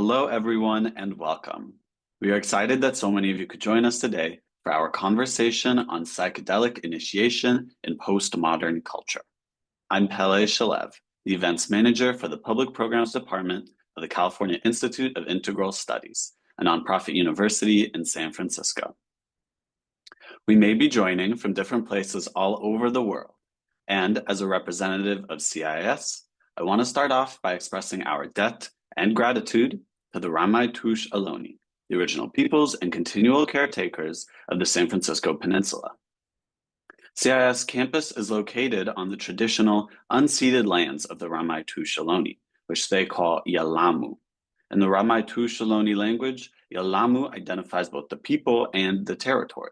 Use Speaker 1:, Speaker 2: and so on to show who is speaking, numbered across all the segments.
Speaker 1: Hello, everyone, and welcome. We are excited that so many of you could join us today for our conversation on psychedelic initiation in postmodern culture. I'm Pele Shalev, the events manager for the Public Programs Department of the California Institute of Integral Studies, a nonprofit university in San Francisco. We may be joining from different places all over the world, and as a representative of CIIS, I want to start off by expressing our debt and gratitude to the Ramaytush Ohlone, the original peoples and continual caretakers of the San Francisco Peninsula. CIIS campus is located on the traditional unceded lands of the Ramaytush Ohlone, which they call Yalamu. In the Ramaytush Ohlone language, Yalamu identifies both the people and the territory.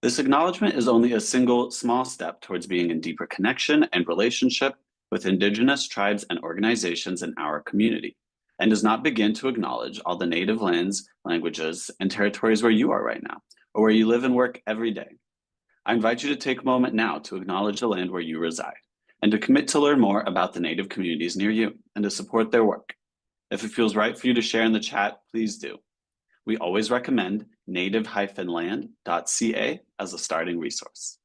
Speaker 1: This acknowledgement is only a single small step towards being in deeper connection and relationship with indigenous tribes and organizations in our community, and does not begin to acknowledge all the native lands, languages, and territories where you are right now, or where you live and work every day. I invite you to take a moment now to acknowledge the land where you reside, and to commit to learn more about the native communities near you, and to support their work. If it feels right for you to share in the chat, please do. We always recommend native-land.ca as a starting resource.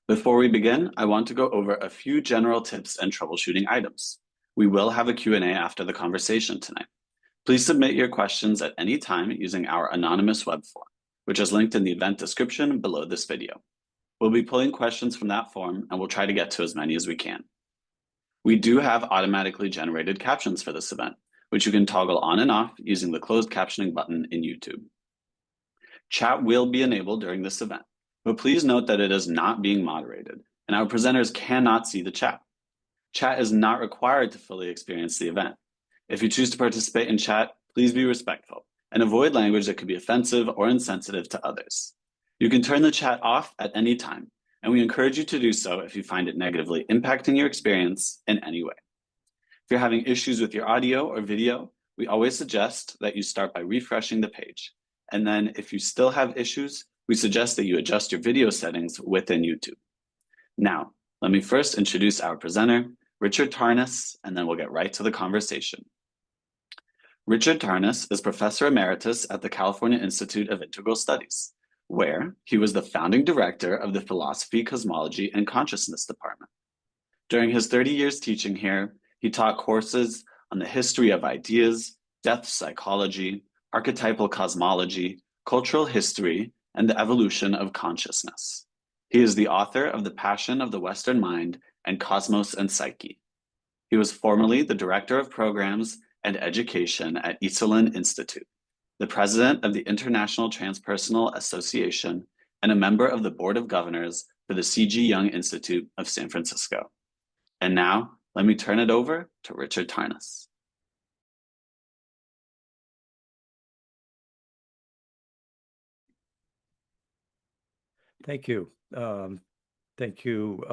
Speaker 1: Before we begin, I want to go over a few general tips and troubleshooting items. We will have a Q&A after the conversation tonight. Please submit your questions at any time using our anonymous web form, which is linked in the event description below this video. We'll be pulling questions from that form, and we'll try to get to as many as we can. We do have automatically generated captions for this event, which you can toggle on and off using the closed captioning button in YouTube. Chat will be enabled during this event, but please note that it is not being moderated, and our presenters cannot see the chat. Chat is not required to fully experience the event. If you choose to participate in chat, please be respectful and avoid language that could be offensive or insensitive to others. You can turn the chat off at any time, and we encourage you to do so if you find it negatively impacting your experience in any way. If you're having issues with your audio or video, we always suggest that you start by refreshing the page. And then if you still have issues, we suggest that you adjust your video settings within YouTube. Now, let me first introduce our presenter, Richard Tarnas, and then we'll get right to the conversation. Richard Tarnas is Professor Emeritus at the California Institute of Integral Studies, where he was the founding director of the Philosophy, Cosmology, and Consciousness Department. During his 30 years teaching here, he taught courses on the history of ideas, depth psychology, archetypal cosmology, cultural history, and the evolution of consciousness. He is the author of The Passion of the Western Mind and Cosmos and Psyche. He was formerly the Director of Programs and Education at Iselin Institute, the President of the International Transpersonal Association, and a member of the Board of Governors for the C.G. Jung Institute of San Francisco. And now, let me turn it over to Richard Tarnas.
Speaker 2: Thank you. Thank you,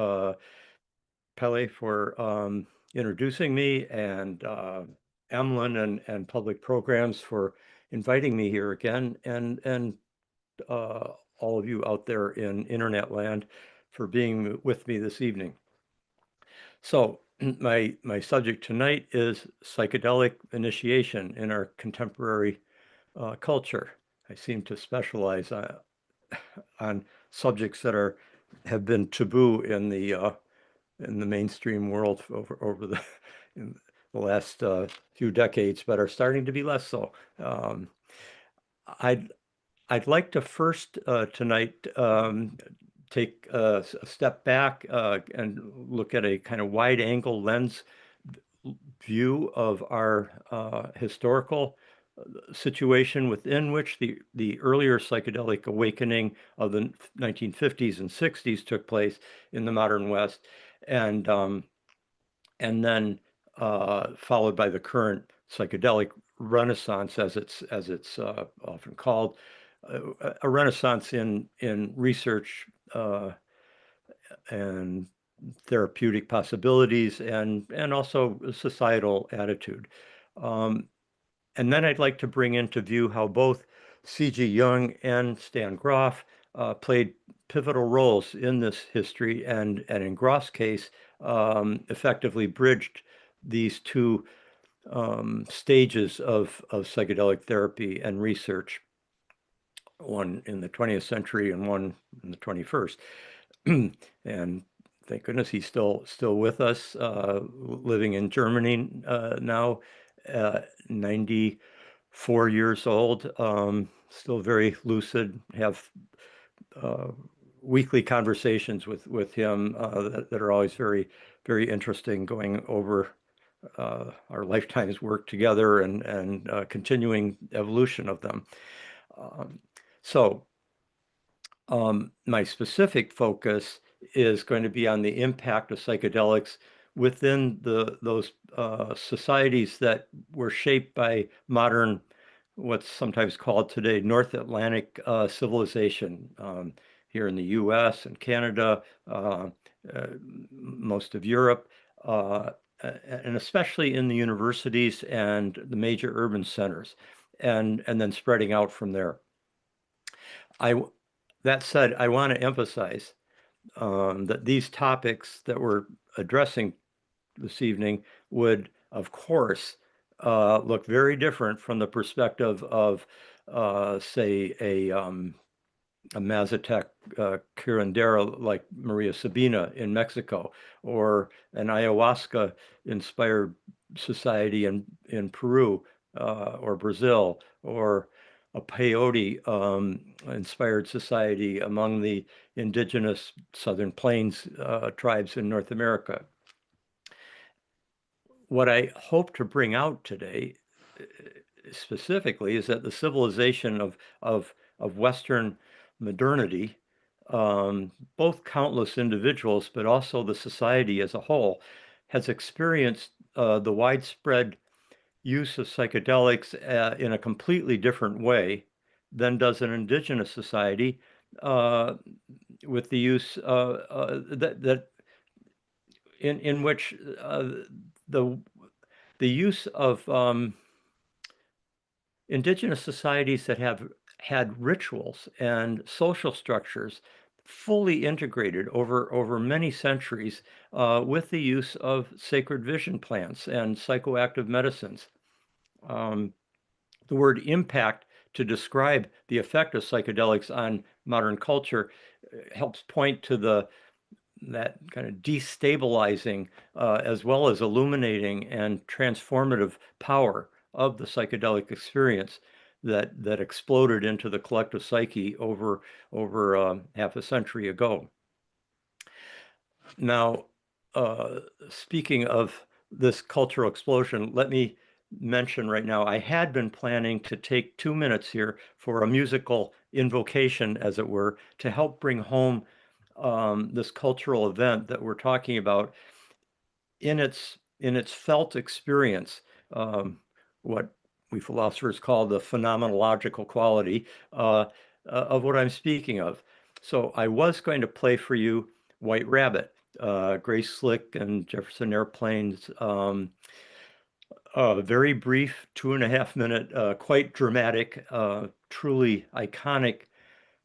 Speaker 2: Pele, for introducing me, and Emlyn and Public Programs for inviting me here again, and all of you out there in internet land for being with me this evening. So my subject tonight is psychedelic initiation in our contemporary culture. I seem to specialize on subjects that have been taboo in the mainstream world over the last few decades, but are starting to be less so. I'd like to first tonight take a step back and look at a kind of wide-angle lens view of our historical situation within which the earlier psychedelic awakening of the 1950s and 60s took place in the modern West, and then followed by the current psychedelic renaissance, as it's often called, a renaissance in research and therapeutic possibilities, and also societal attitude. And then I'd like to bring into view how both C.G. Jung and Stan Grof played pivotal roles in this history, and in Grof's case, effectively bridged these two stages of psychedelic therapy and research, one in the 20th century and one in the 21st. And thank goodness he's still with us, living in Germany now, 94 years old, still very lucid, have weekly conversations with him that are always very, very interesting, going over our lifetime's work together and continuing evolution of them. My specific focus is going to be on the impact of psychedelics within those societies that were shaped by modern, what's sometimes called today North Atlantic civilization, here in the US and Canada, most of Europe, and especially in the universities and the major urban centers, and then spreading out from there. That said, I want to emphasize that these topics that we're addressing this evening would, of course, look very different from the perspective of, say, a Mazatec curandera like Maria Sabina in Mexico, or an ayahuasca-inspired society in Peru or Brazil, or a peyote inspired society among the indigenous Southern Plains tribes in North America. What I hope to bring out today specifically is that the civilization of Western modernity, both countless individuals, but also the society as a whole, has experienced the widespread use of psychedelics in a completely different way than does an indigenous society, with the use in which the use of indigenous societies that have had rituals and social structures fully integrated over many centuries, with the use of sacred vision plants and psychoactive medicines. The word impact to describe the effect of psychedelics on modern culture helps point to that kind of destabilizing, as well as illuminating and transformative power of the psychedelic experience that exploded into the collective psyche over half a century ago. Now, speaking of this cultural explosion, let me mention right now, I had been planning to take 2 minutes here for a musical invocation, as it were, to help bring home this cultural event that we're talking about in its felt experience, what we philosophers call the phenomenological quality of what I'm speaking of. So I was going to play for you White Rabbit, Grace Slick and Jefferson Airplane's very brief 2.5 minute, quite dramatic, truly iconic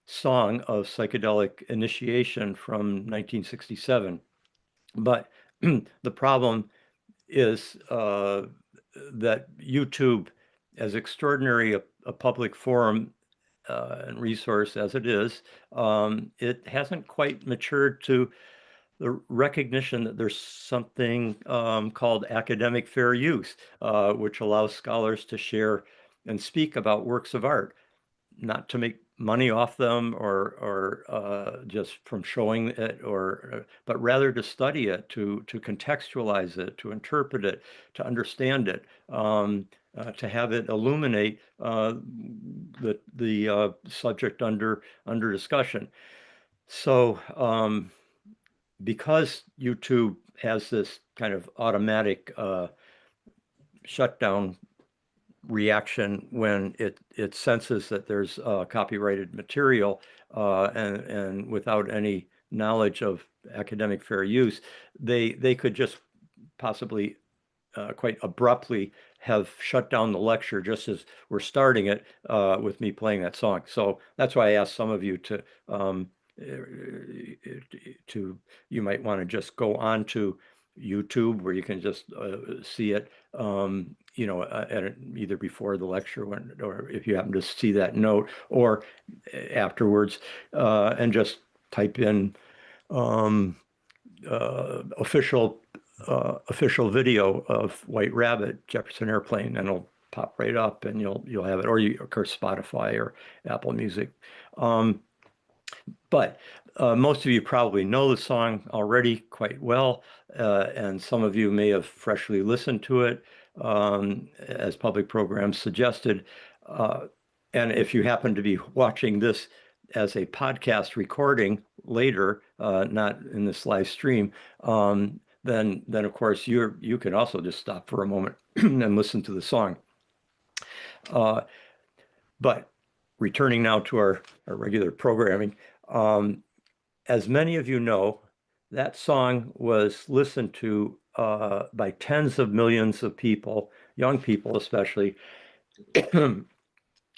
Speaker 2: song of psychedelic initiation from 1967. But the problem is that YouTube, as extraordinary a public forum and resource as it is, it hasn't quite matured to the recognition that there's something called academic fair use, which allows scholars to share and speak about works of art, not to make money off them or just from showing it, but rather to study it, to contextualize it, to interpret it, to understand it, to have it illuminate the subject under discussion. So because YouTube has this kind of automatic shutdown reaction when it senses that there's copyrighted material, and without any knowledge of academic fair use, they could just possibly quite abruptly have shut down the lecture just as we're starting it, with me playing that song. So that's why I asked some of you you might want to just go on to YouTube where you can just see it, you know, either before the lecture or if you happen to see that note, or afterwards, and just type in official video of White Rabbit, Jefferson Airplane, and it'll pop right up, and you'll have it, or you, of course, Spotify or Apple Music. But most of you probably know the song already quite well, and some of you may have freshly listened to it, as public programs suggested. And if you happen to be watching this as a podcast recording later, not in this live stream, then of course you can also just stop for a moment and listen to the song. But returning now to our regular programming, as many of you know, that song was listened to by tens of millions of people, young people especially,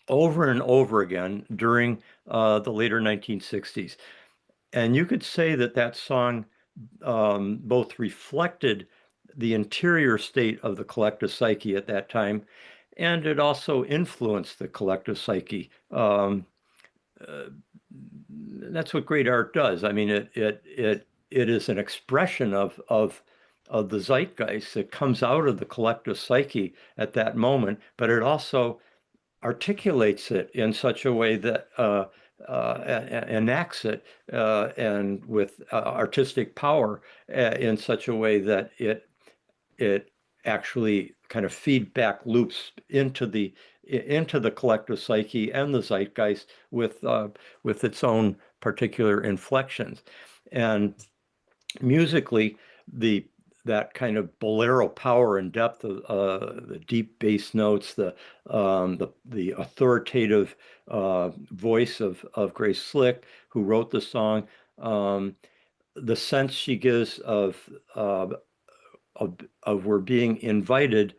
Speaker 2: over and over again during the later 1960s. And you could say that that song both reflected the interior state of the collective psyche at that time, and it also influenced the collective psyche. That's what great art does. I mean, it is an expression of the zeitgeist that comes out of the collective psyche at that moment, but it also articulates it in such a way that enacts it and with artistic power in such a way that it actually kind of feedback loops into the collective psyche and the zeitgeist with its own particular inflections. And musically, that kind of bolero power and depth of the deep bass notes, the authoritative voice of Grace Slick, who wrote the song, the sense she gives of we're being invited,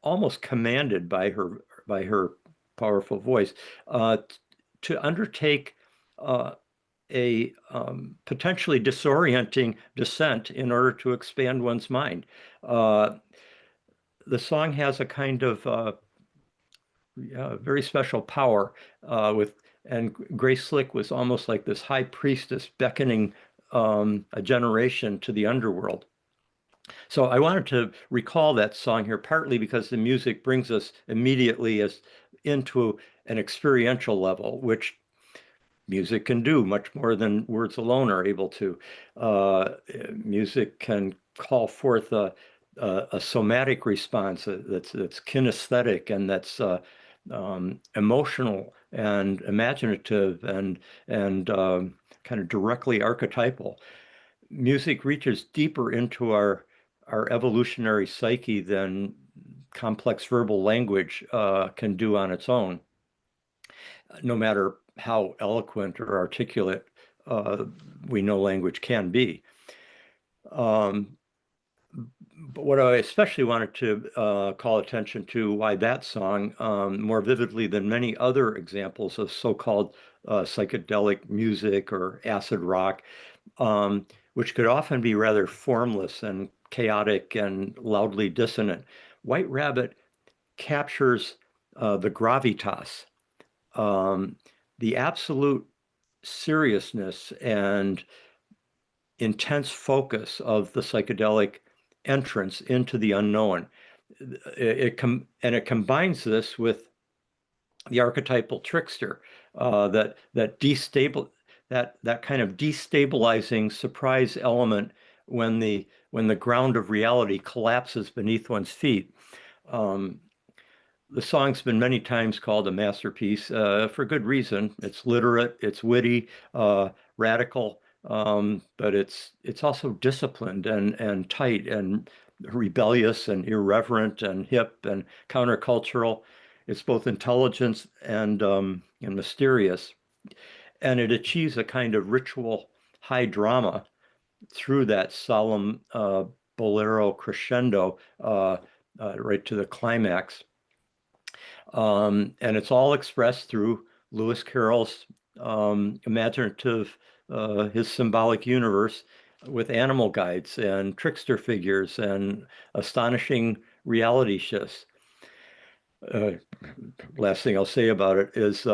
Speaker 2: almost commanded by her powerful voice, to undertake a potentially disorienting descent in order to expand one's mind. The song has a kind of very special power and Grace Slick was almost like this high priestess beckoning a generation to the underworld. So I wanted to recall that song here, partly because the music brings us immediately into an experiential level, which music can do much more than words alone are able to. Music can call forth a somatic response that's kinesthetic and that's emotional and imaginative and kind of directly archetypal. Music reaches deeper into our evolutionary psyche than complex verbal language can do on its own, no matter how eloquent or articulate we know language can be. But what I especially wanted to call attention to, why that song, more vividly than many other examples of so-called psychedelic music or acid rock, which could often be rather formless and chaotic and loudly dissonant. White Rabbit captures the gravitas, the absolute seriousness and intense focus of the psychedelic entrance into the unknown. It combines this with the archetypal trickster, that kind of destabilizing surprise element when the ground of reality collapses beneath one's feet. The song's been many times called a masterpiece for good reason. It's literate, it's witty, radical, but it's also disciplined and tight and rebellious and irreverent and hip and countercultural. It's both intelligent and mysterious, and it achieves a kind of ritual high drama through that solemn bolero crescendo right to the climax. And it's all expressed through Lewis Carroll's imaginative, his symbolic universe, with animal guides and trickster figures and astonishing reality shifts. Last thing I'll say about it is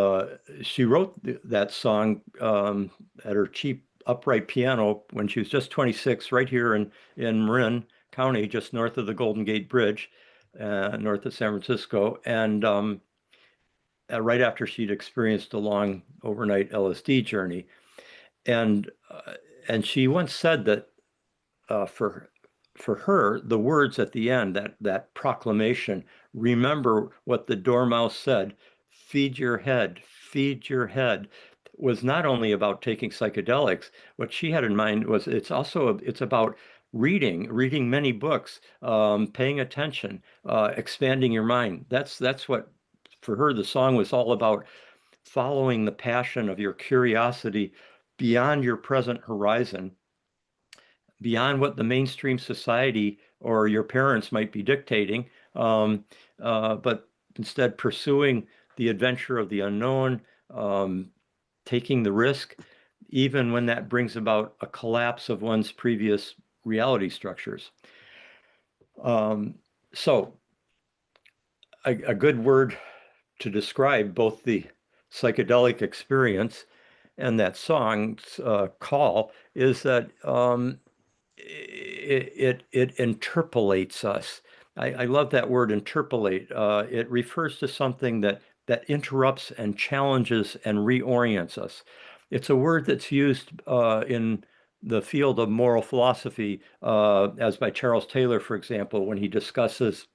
Speaker 2: she wrote that song at her cheap upright piano when she was just 26, right here in Marin County, just north of the Golden Gate Bridge, north of San Francisco, and right after she'd experienced a long overnight LSD journey. And she once said that for her, the words at the end, that proclamation, remember what the dormouse said, feed your head, was not only about taking psychedelics. What she had in mind was it's about reading many books, paying attention, expanding your mind. That's what for her the song was all about, following the passion of your curiosity beyond your present horizon, beyond what the mainstream society or your parents might be dictating, but instead pursuing the adventure of the unknown, taking the risk, even when that brings about a collapse of one's previous reality structures. So a good word to describe both the psychedelic experience and that song's call is that it interpolates us. I love that word, interpolate. It refers to something that interrupts and challenges and reorients us. It's a word that's used in the field of moral philosophy, as by Charles Taylor, for example, when he discusses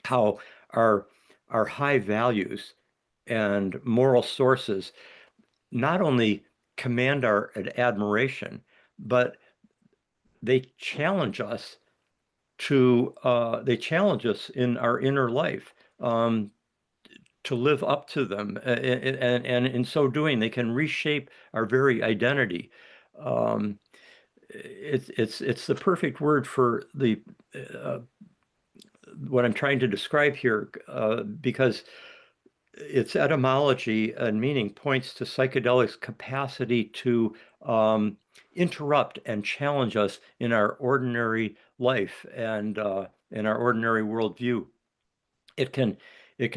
Speaker 2: how our high values and moral sources not only command our admiration, but they challenge us in our inner life, to live up to them, and in so doing, they can reshape our very identity. It's the perfect word for the what I'm trying to describe here, because its etymology and meaning points to psychedelics' capacity to interrupt and challenge us in our ordinary life and in our ordinary worldview. It can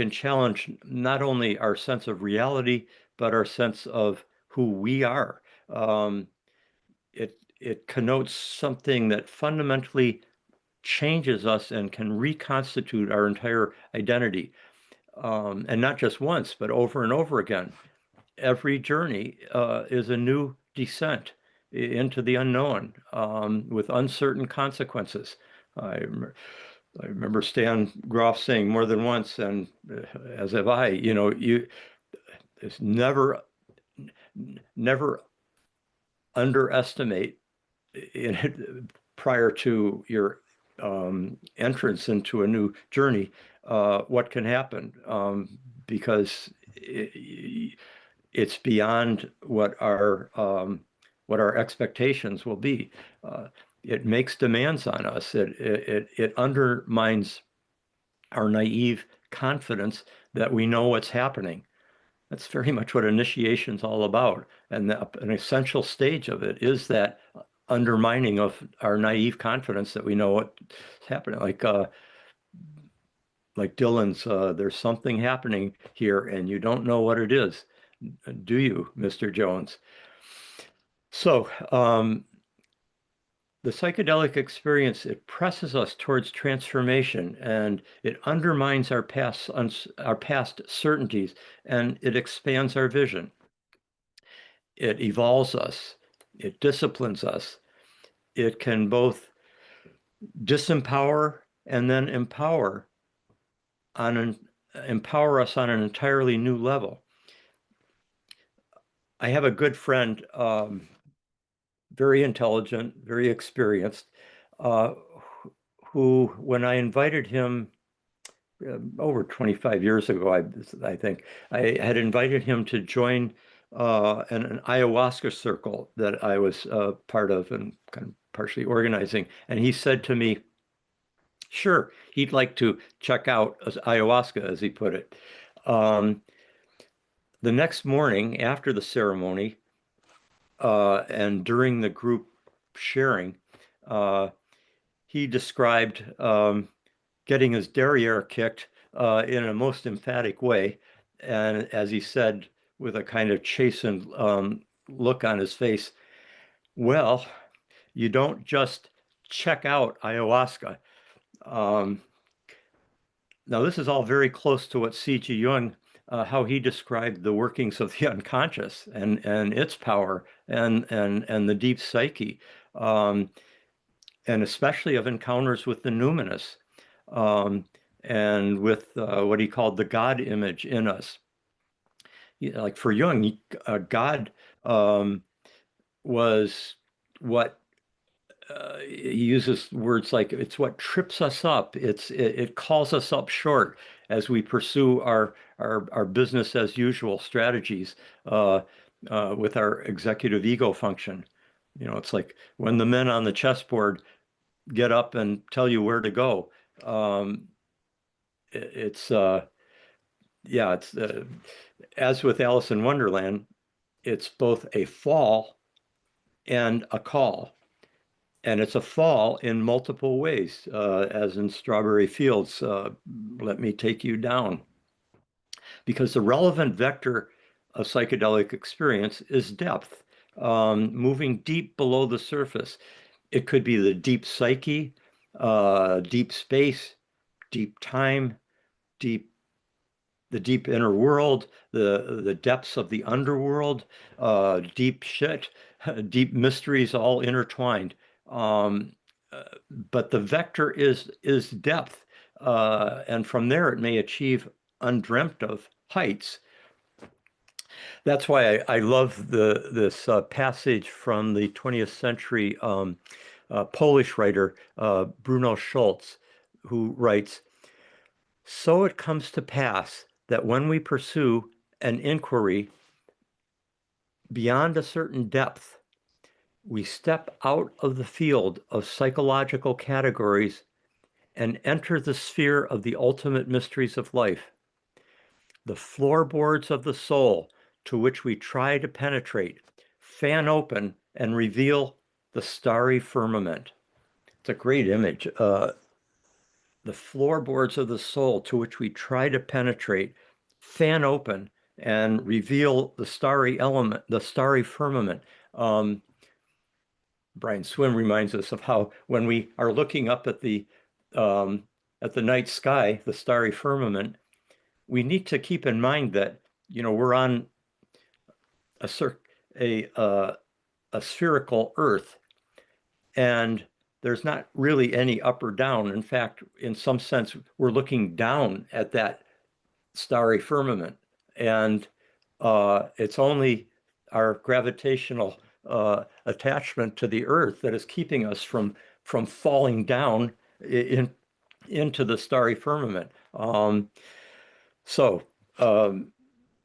Speaker 2: challenge not only our sense of reality, but our sense of who we are. It connotes something that fundamentally changes us and can reconstitute our entire identity. And not just once, but over and over again. Every journey is a new descent into the unknown, with uncertain consequences. I remember Stan Grof saying more than once, and as have I, it's never underestimate prior to your entrance into a new journey, what can happen, because it's beyond what our expectations will be. It makes demands on us. It undermines our naive confidence that we know what's happening. That's very much what initiation's all about. And an essential stage of it is that undermining of our naive confidence that we know what's happening. Like Dylan's, there's something happening here and you don't know what it is. Do you, Mr. Jones? So the psychedelic experience, it presses us towards transformation, and it undermines our past certainties, and it expands our vision. It evolves us. It disciplines us. It can both disempower and then empower us on an entirely new level. I have a good friend, very intelligent, very experienced, who, when I invited him over 25 years ago, I think, I had invited him to join an ayahuasca circle that I was part of and kind of partially organizing. And he said to me, sure, he'd like to check out ayahuasca, as he put it. The next morning after the ceremony, and during the group sharing, he described getting his derriere kicked in a most emphatic way. And as he said, with a kind of chastened look on his face, well, you don't just check out ayahuasca. Now, this is all very close to what C.G. Jung, how he described the workings of the unconscious and its power and the deep psyche, and especially of encounters with the numinous, and with what he called the God image in us. Like for Jung, God was what he uses words like it's what trips us up. It calls us up short as we pursue our business as usual strategies with our executive ego function. It's like when the men on the chessboard get up and tell you where to go. It's as with Alice in Wonderland, it's both a fall and a call. And it's a fall in multiple ways, as in Strawberry Fields, let me take you down. Because the relevant vector of psychedelic experience is depth, moving deep below the surface. It could be the deep psyche, deep space, deep time, the deep inner world, the depths of the underworld, deep shit, deep mysteries all intertwined. But the vector is depth, and from there it may achieve undreamt of heights. That's why I love this passage from the 20th century Polish writer Bruno Schulz, who writes, "So it comes to pass that when we pursue an inquiry beyond a certain depth, we step out of the field of psychological categories and enter the sphere of the ultimate mysteries of life, the floorboards of the soul to which we try to penetrate, fan open and reveal the starry firmament." It's a great image. The floorboards of the soul to which we try to penetrate, fan open and reveal the starry element, the starry firmament. Brian Swim reminds us of how when we are looking up at the night sky, the starry firmament, we need to keep in mind that we're on a spherical Earth, and there's not really any up or down. In fact, in some sense, we're looking down at that starry firmament, and it's only our gravitational attachment to the Earth that is keeping us from falling down into the starry firmament.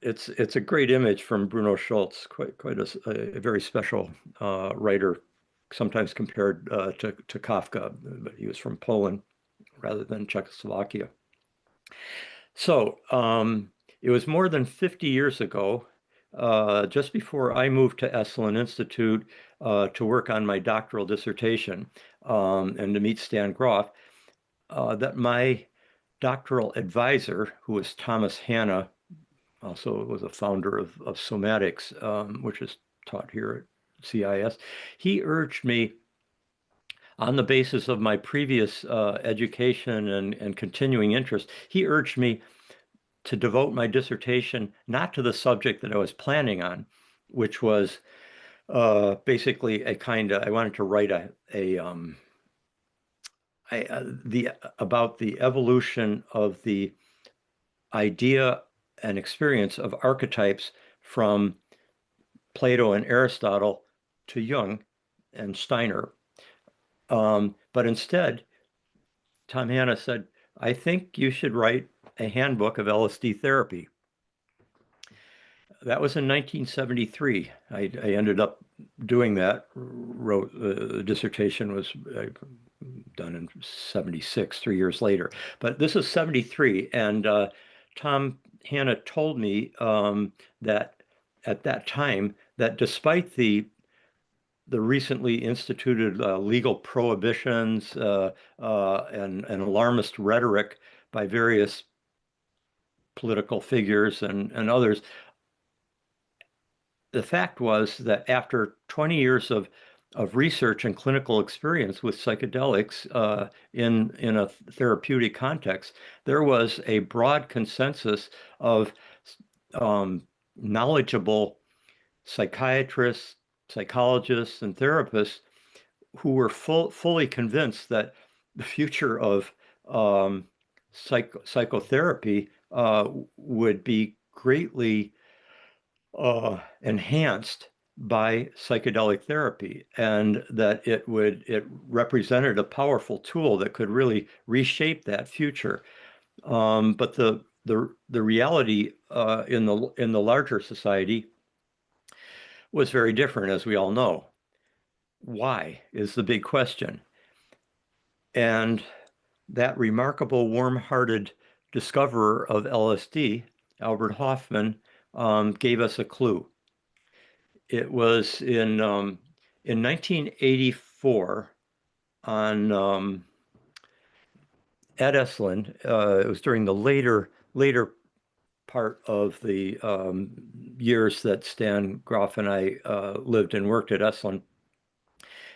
Speaker 2: It's a great image from Bruno Schulz, quite a very special writer, sometimes compared to Kafka, but he was from Poland rather than Czechoslovakia. So it was more than 50 years ago, just before I moved to Esalen Institute to work on my doctoral dissertation and to meet Stan Grof, that my doctoral advisor, who was Thomas Hanna, also was a founder of somatics, which is taught here at CIIS. He urged me, on the basis of my previous education and continuing interest, he urged me to devote my dissertation not to the subject that I was planning on, which was basically I wanted to write about the evolution of the idea and experience of archetypes from Plato and Aristotle to Jung and Steiner. But instead, Tom Hanna said, "I think you should write a handbook of LSD therapy." That was in 1973. I ended up doing that, wrote the dissertation was done in 76, 3 years later. But this is 73, and Tom Hanna told me that at that time, that despite the the recently instituted legal prohibitions and alarmist rhetoric by various political figures and others. The fact was that after 20 years of research and clinical experience with psychedelics in a therapeutic context, there was a broad consensus of knowledgeable psychiatrists, psychologists, and therapists who were fully convinced that the future of psychotherapy would be greatly enhanced by psychedelic therapy, and that it represented a powerful tool that could really reshape that future. But the reality in the larger society was very different, as we all know. Why is the big question. And that remarkable warm-hearted discoverer of LSD, Albert Hofmann, gave us a clue. It was in 1984 on at Esalen. It was during the later part of the years that Stan Grof and I lived and worked at Esalen.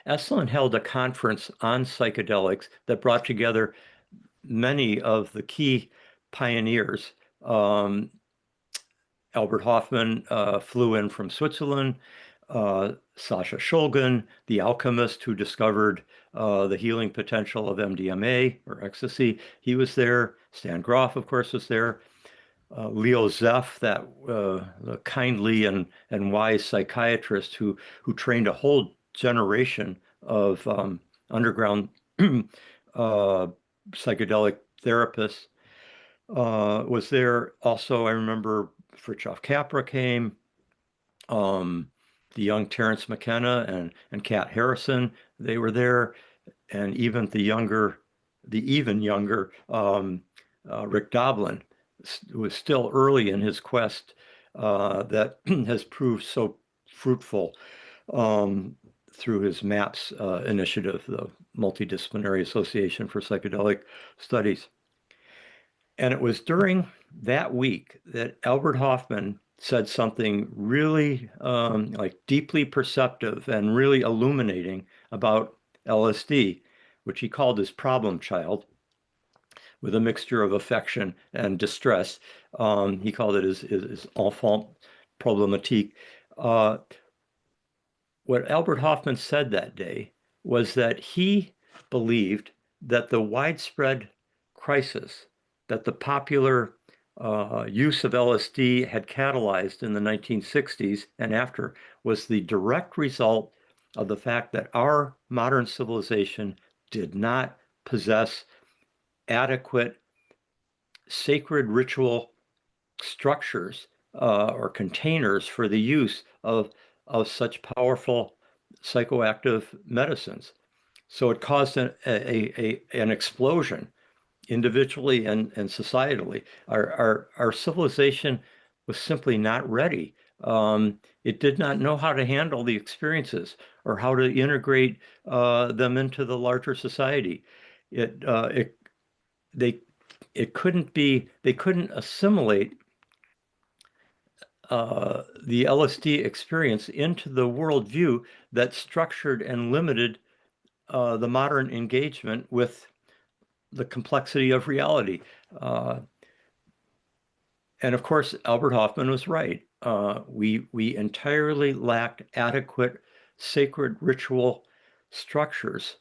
Speaker 2: Esalen held a conference on psychedelics that brought together many of the key pioneers. Albert Hofmann flew in from Switzerland. Sasha Shulgin, the alchemist who discovered the healing potential of MDMA or ecstasy, he was there. Stan Grof, of course, was there. Leo Zeff, that the kindly and wise psychiatrist who trained a whole generation of underground psychedelic therapists, was there. Also, I remember Fritjof Capra came, the young Terence McKenna and Kat Harrison, they were there, and even the even younger Rick Doblin, who was still early in his quest that has proved so fruitful through his MAPS initiative, the Multidisciplinary Association for Psychedelic Studies. And it was during that week that Albert Hofmann said something really like deeply perceptive and really illuminating about LSD, which he called his problem child, with a mixture of affection and distress. He called it his enfant problématique. What Albert Hofmann said that day was that he believed that the widespread crisis that the popular use of LSD had catalyzed in the 1960s and after was the direct result of the fact that our modern civilization did not possess adequate sacred ritual structures or containers for the use of such powerful psychoactive medicines. So it caused an explosion individually and societally. Our civilization was simply not ready. It did not know how to handle the experiences or how to integrate them into the larger society. They couldn't assimilate the LSD experience into the worldview that structured and limited the modern engagement with the complexity of reality. And of course, Albert Hofmann was right. We entirely lacked adequate sacred ritual structures,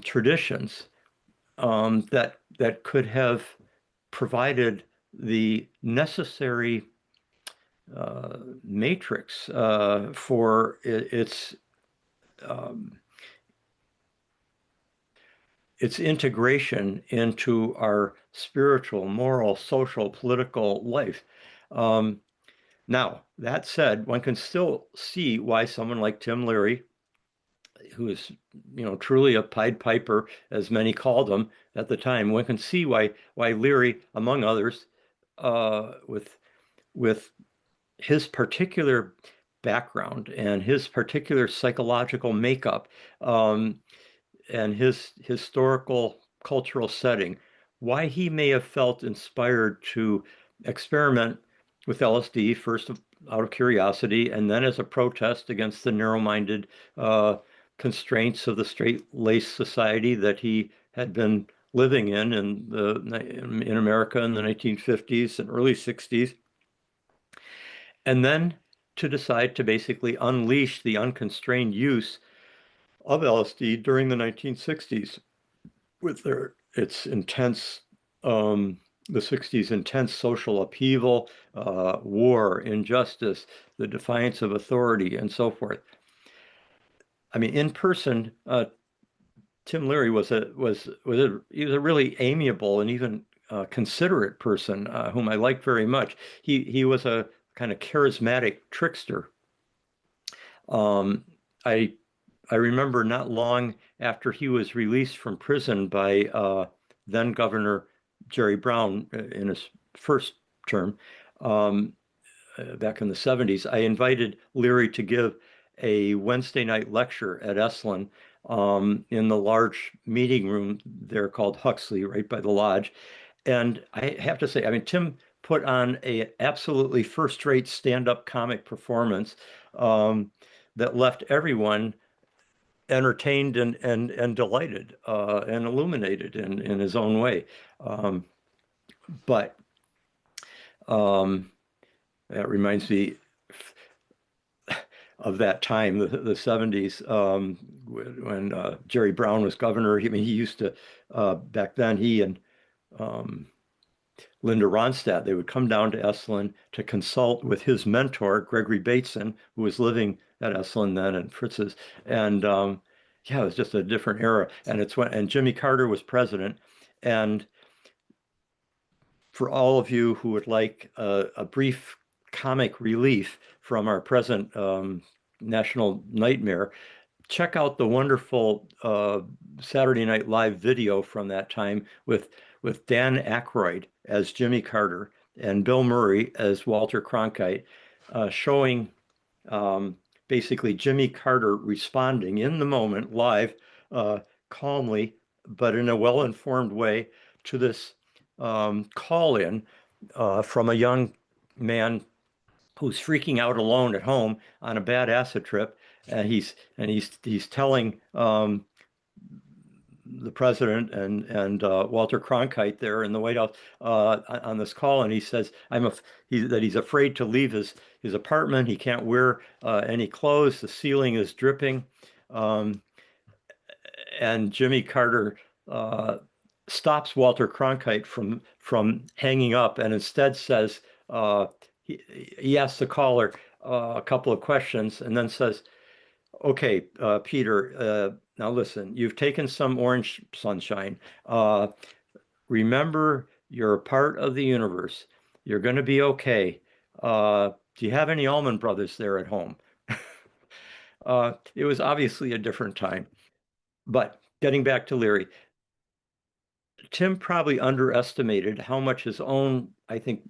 Speaker 2: traditions that could have provided the necessary matrix for its integration into our spiritual, moral, social, political life. Now, that said, one can still see why someone like Tim Leary, who is, truly a Pied Piper, as many called him at the time, one can see why Leary, among others, with his particular background and his particular psychological makeup, and his historical cultural setting, why he may have felt inspired to experiment with LSD, first out of curiosity, and then as a protest against the narrow-minded constraints of the straight-laced society that he had been living in America in the 1950s and early 60s. And then to decide to basically unleash the unconstrained use of LSD during the 1960s with its intense, the 60s intense social upheaval, war, injustice, the defiance of authority, and so forth. I mean, in person, Tim Leary was a really amiable and even considerate person whom I liked very much. He was a kind of charismatic trickster. I remember not long after he was released from prison by then Governor Jerry Brown in his first term back in the 70s, I invited Leary to give a Wednesday night lecture at Esalen in the large meeting room there called Huxley, right by the lodge. And I have to say, I mean, Tim put on a absolutely first-rate stand-up comic performance that left everyone entertained and delighted and illuminated in his own way. But that reminds me of that time, the 70s, when Jerry Brown was governor. I mean, he used to, back then, he and Linda Ronstadt, they would come down to Esalen to consult with his mentor, Gregory Bateson, who was living at Esalen then, and Fritz's. And yeah, it was just a different era. And Jimmy Carter was president. And for all of you who would like a brief comic relief from our present national nightmare, check out the wonderful Saturday Night Live video from that time with Dan Aykroyd as Jimmy Carter and Bill Murray as Walter Cronkite, showing basically Jimmy Carter responding in the moment, live, calmly, but in a well-informed way to this call-in from a young man who's freaking out alone at home on a bad acid trip, and he's telling the president and Walter Cronkite there in the White House on this call, and he says that he's afraid to leave his apartment. He can't wear any clothes. The ceiling is dripping, and Jimmy Carter stops Walter Cronkite from hanging up, and instead says, he asks the caller a couple of questions, and then says, "Okay, Peter, now listen, you've taken some orange sunshine. Remember, you're a part of the universe. You're going to be okay. Do you have any Allman Brothers there at home?" It was obviously a different time. But getting back to Leary, Tim probably underestimated how much his own, I think,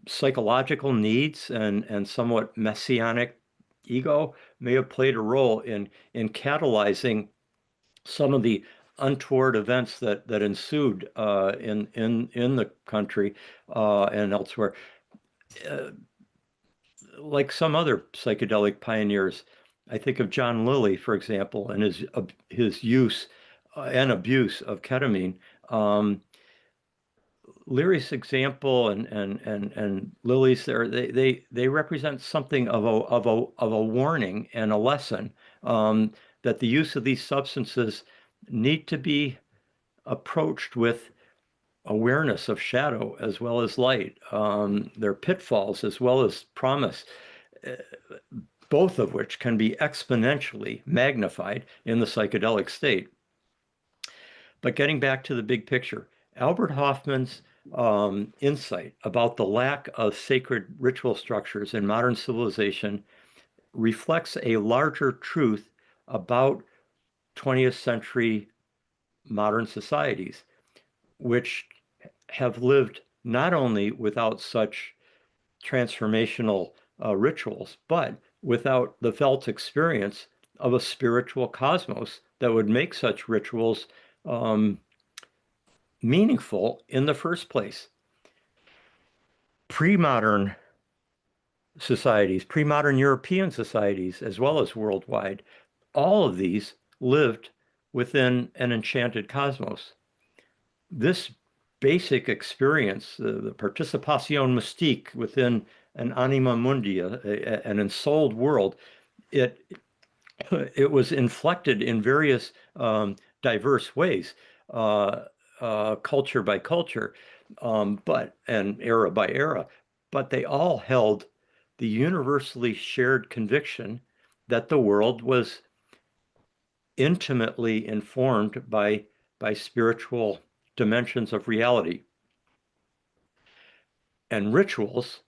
Speaker 2: psychological needs and somewhat messianic ego may have played a role in catalyzing some of the untoward events that ensued in the country and elsewhere. Like some other psychedelic pioneers, I think of John Lilly, for example, and his use and abuse of ketamine. Leary's example and Lilly's there, they represent something of a warning and a lesson that the use of these substances need to be approached with awareness of shadow as well as light. There are pitfalls as well as promise, both of which can be exponentially magnified in the psychedelic state. But getting back to the big picture, Albert Hoffman's insight about the lack of sacred ritual structures in modern civilization reflects a larger truth about 20th century modern societies, which have lived not only without such transformational rituals, but without the felt experience of a spiritual cosmos that would make such rituals meaningful in the first place. Pre-modern societies, pre-modern European societies, as well as worldwide, all of these lived within an enchanted cosmos. This basic experience, the participation mystique within an anima mundi, an ensouled world, it was inflected in various diverse ways, culture by culture, and era by era, but they all held the universally shared conviction that the world was intimately informed by spiritual dimensions of reality. And rituals,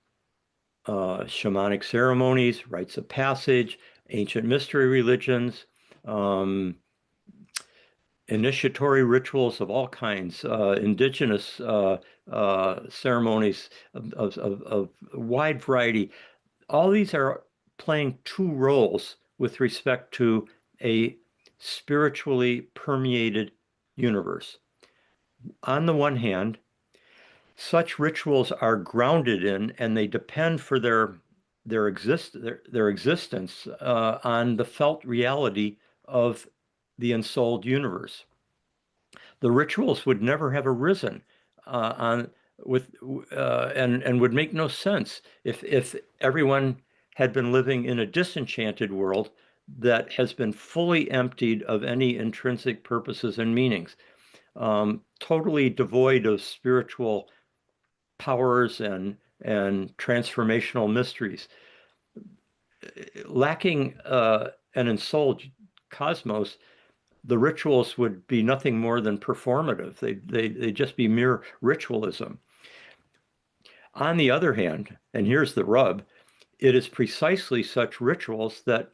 Speaker 2: shamanic ceremonies, rites of passage, ancient mystery religions, initiatory rituals of all kinds, indigenous ceremonies of a wide variety. All these are playing two roles with respect to a spiritually permeated universe. On the one hand, such rituals are grounded in and they depend for their existence on the felt reality of the ensouled universe. The rituals would never have arisen and would make no sense if everyone had been living in a disenchanted world that has been fully emptied of any intrinsic purposes and meanings, totally devoid of spiritual powers and transformational mysteries. Lacking an ensouled cosmos, the rituals would be nothing more than performative. They'd just be mere ritualism. On the other hand, and here's the rub, it is precisely such rituals that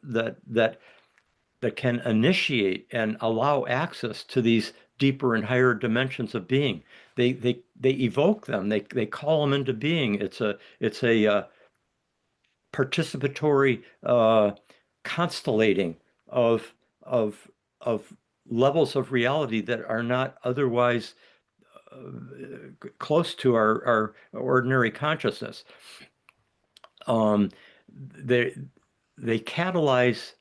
Speaker 2: can initiate and allow access to these deeper and higher dimensions of being. They evoke them. They call them into being. It's a participatory constellating of levels of reality that are not otherwise close to our ordinary consciousness. They catalyze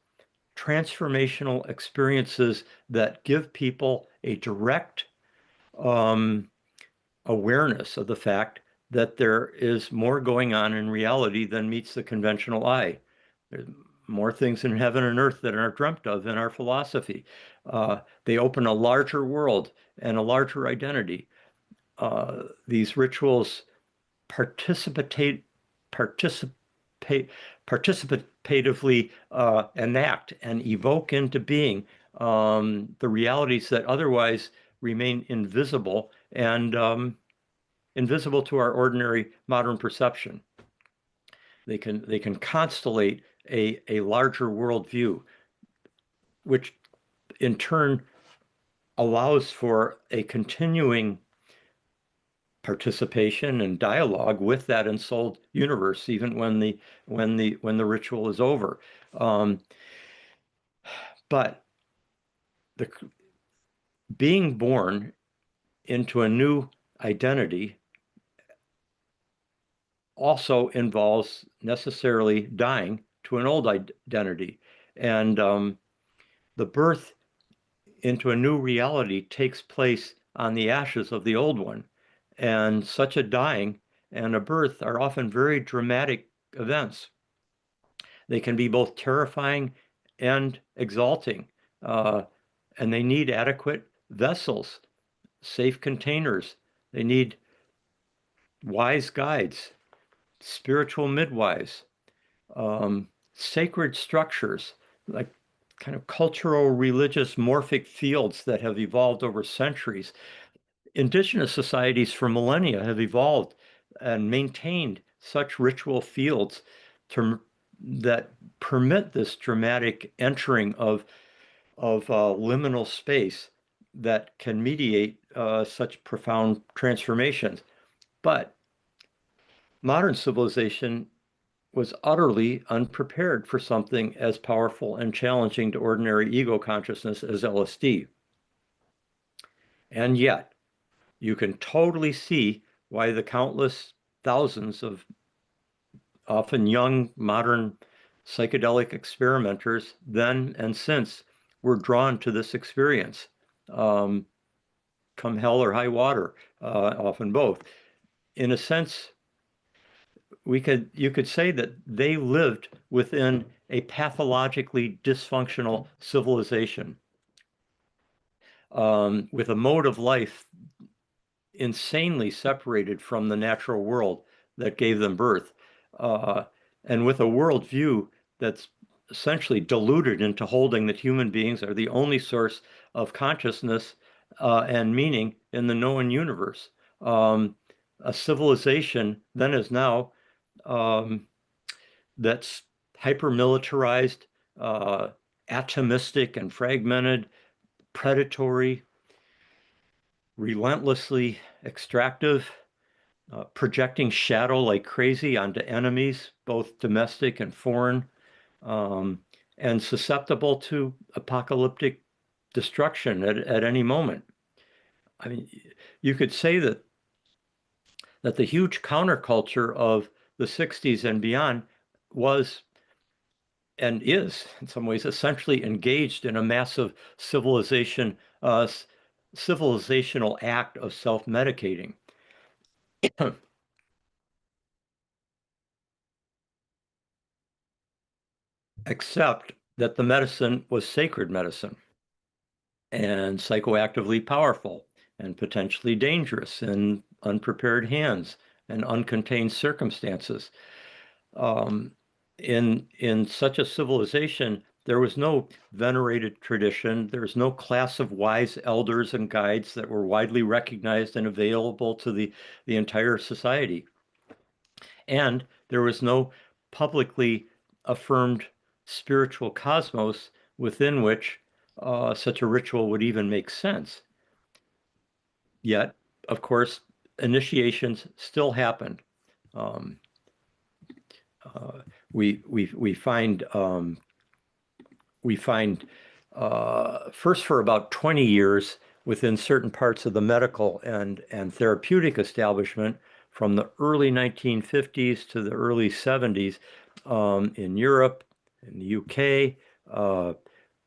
Speaker 2: transformational experiences that give people a direct awareness of the fact that there is more going on in reality than meets the conventional eye. There's more things in heaven and earth that are dreamt of in our philosophy. They open a larger world and a larger identity. These rituals participatively enact and evoke into being the realities that otherwise remain invisible and invisible to our ordinary modern perception. They can constellate a larger worldview, which in turn allows for a continuing participation and dialogue with that ensouled universe, even when the ritual is over. But being born into a new identity also involves necessarily dying to an old identity. And the birth into a new reality takes place on the ashes of the old one. And such a dying and a birth are often very dramatic events. They can be both terrifying and exalting. And they need adequate vessels, safe containers. They need wise guides, spiritual midwives, sacred structures, like kind of cultural, religious, morphic fields that have evolved over centuries. Indigenous societies for millennia have evolved and maintained such ritual fields that permit this dramatic entering of liminal space that can mediate such profound transformations. But modern civilization was utterly unprepared for something as powerful and challenging to ordinary ego consciousness as LSD. And yet, you can totally see why the countless thousands of often young, modern psychedelic experimenters then and since were drawn to this experience, come hell or high water, often both. In a sense, you could say that they lived within a pathologically dysfunctional civilization, with a mode of life insanely separated from the natural world that gave them birth, and with a worldview that's essentially diluted into holding that human beings are the only source of consciousness and meaning in the known universe. A civilization then as now that's hyper-militarized, atomistic and fragmented, predatory, relentlessly extractive, projecting shadow like crazy onto enemies, both domestic and foreign, and susceptible to apocalyptic destruction at any moment. I mean, you could say that the huge counterculture of the 60s and beyond was and is in some ways essentially engaged in a massive civilizational act of self-medicating. Except that the medicine was sacred medicine and psychoactively powerful and potentially dangerous in unprepared hands and uncontained circumstances. In such a civilization, there was no venerated tradition. There was no class of wise elders and guides that were widely recognized and available to the entire society. And there was no publicly affirmed spiritual cosmos within which such a ritual would even make sense. Yet, of course, initiations still happened. We find first for about 20 years within certain parts of the medical and therapeutic establishment from the early 1950s to the early 70s in Europe, in the UK,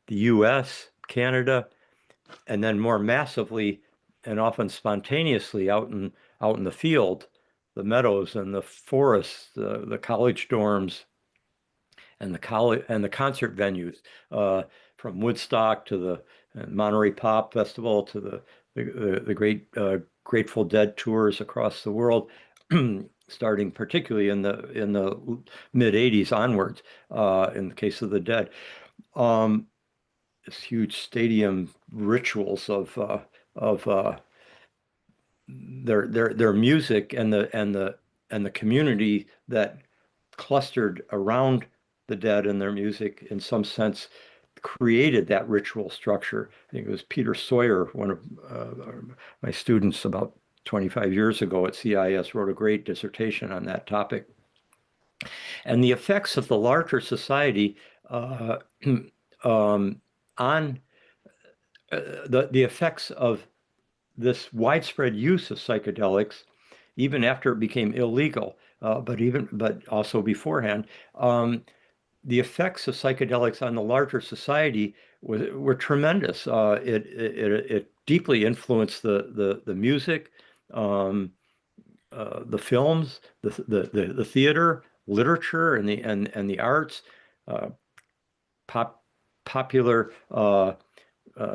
Speaker 2: the US, Canada, and then more massively and often spontaneously out in the field, the meadows and the forests, the college dorms, and the concert venues, from Woodstock to the Monterey Pop Festival to the great Grateful Dead tours across the world, starting particularly in the mid '80s onwards. In the case of the Dead, this huge stadium rituals of their music and the community that clustered around the Dead and their music, in some sense, created that ritual structure. I think it was Peter Sawyer, one of my students about 25 years ago at CIIS, wrote a great dissertation on that topic. And the effects of the larger society on the effects of this widespread use of psychedelics, even after it became illegal, but also beforehand, the effects of psychedelics on the larger society were tremendous. It deeply influenced the music, the films, the theater, literature, and the arts, popular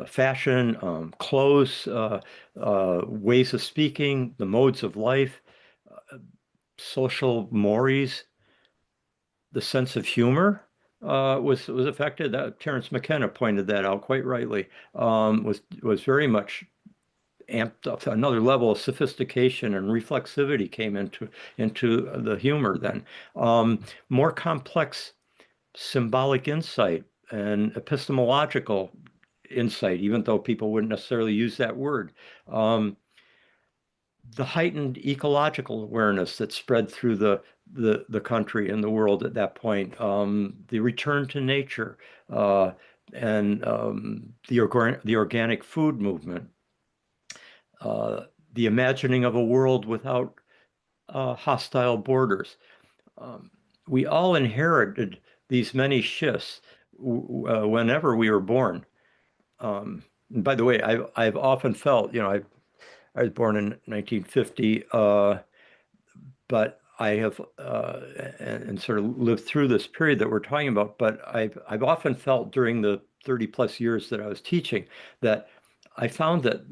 Speaker 2: fashion, clothes, ways of speaking, the modes of life, social mores, the sense of humor was affected. Terence McKenna pointed that out quite rightly. Was very much amped up. Another level of sophistication and reflexivity came into the humor then. More complex symbolic insight and epistemological insight, even though people wouldn't necessarily use that word. The heightened ecological awareness that spread through the the country and the world at that point. The return to nature and the organic food movement, the imagining of a world without hostile borders. We all inherited these many shifts whenever we were born. And by the way, I've often felt, I was born in 1950, but I have and sort of lived through this period that we're talking about. But I've often felt during the 30 plus years that I was teaching that I found that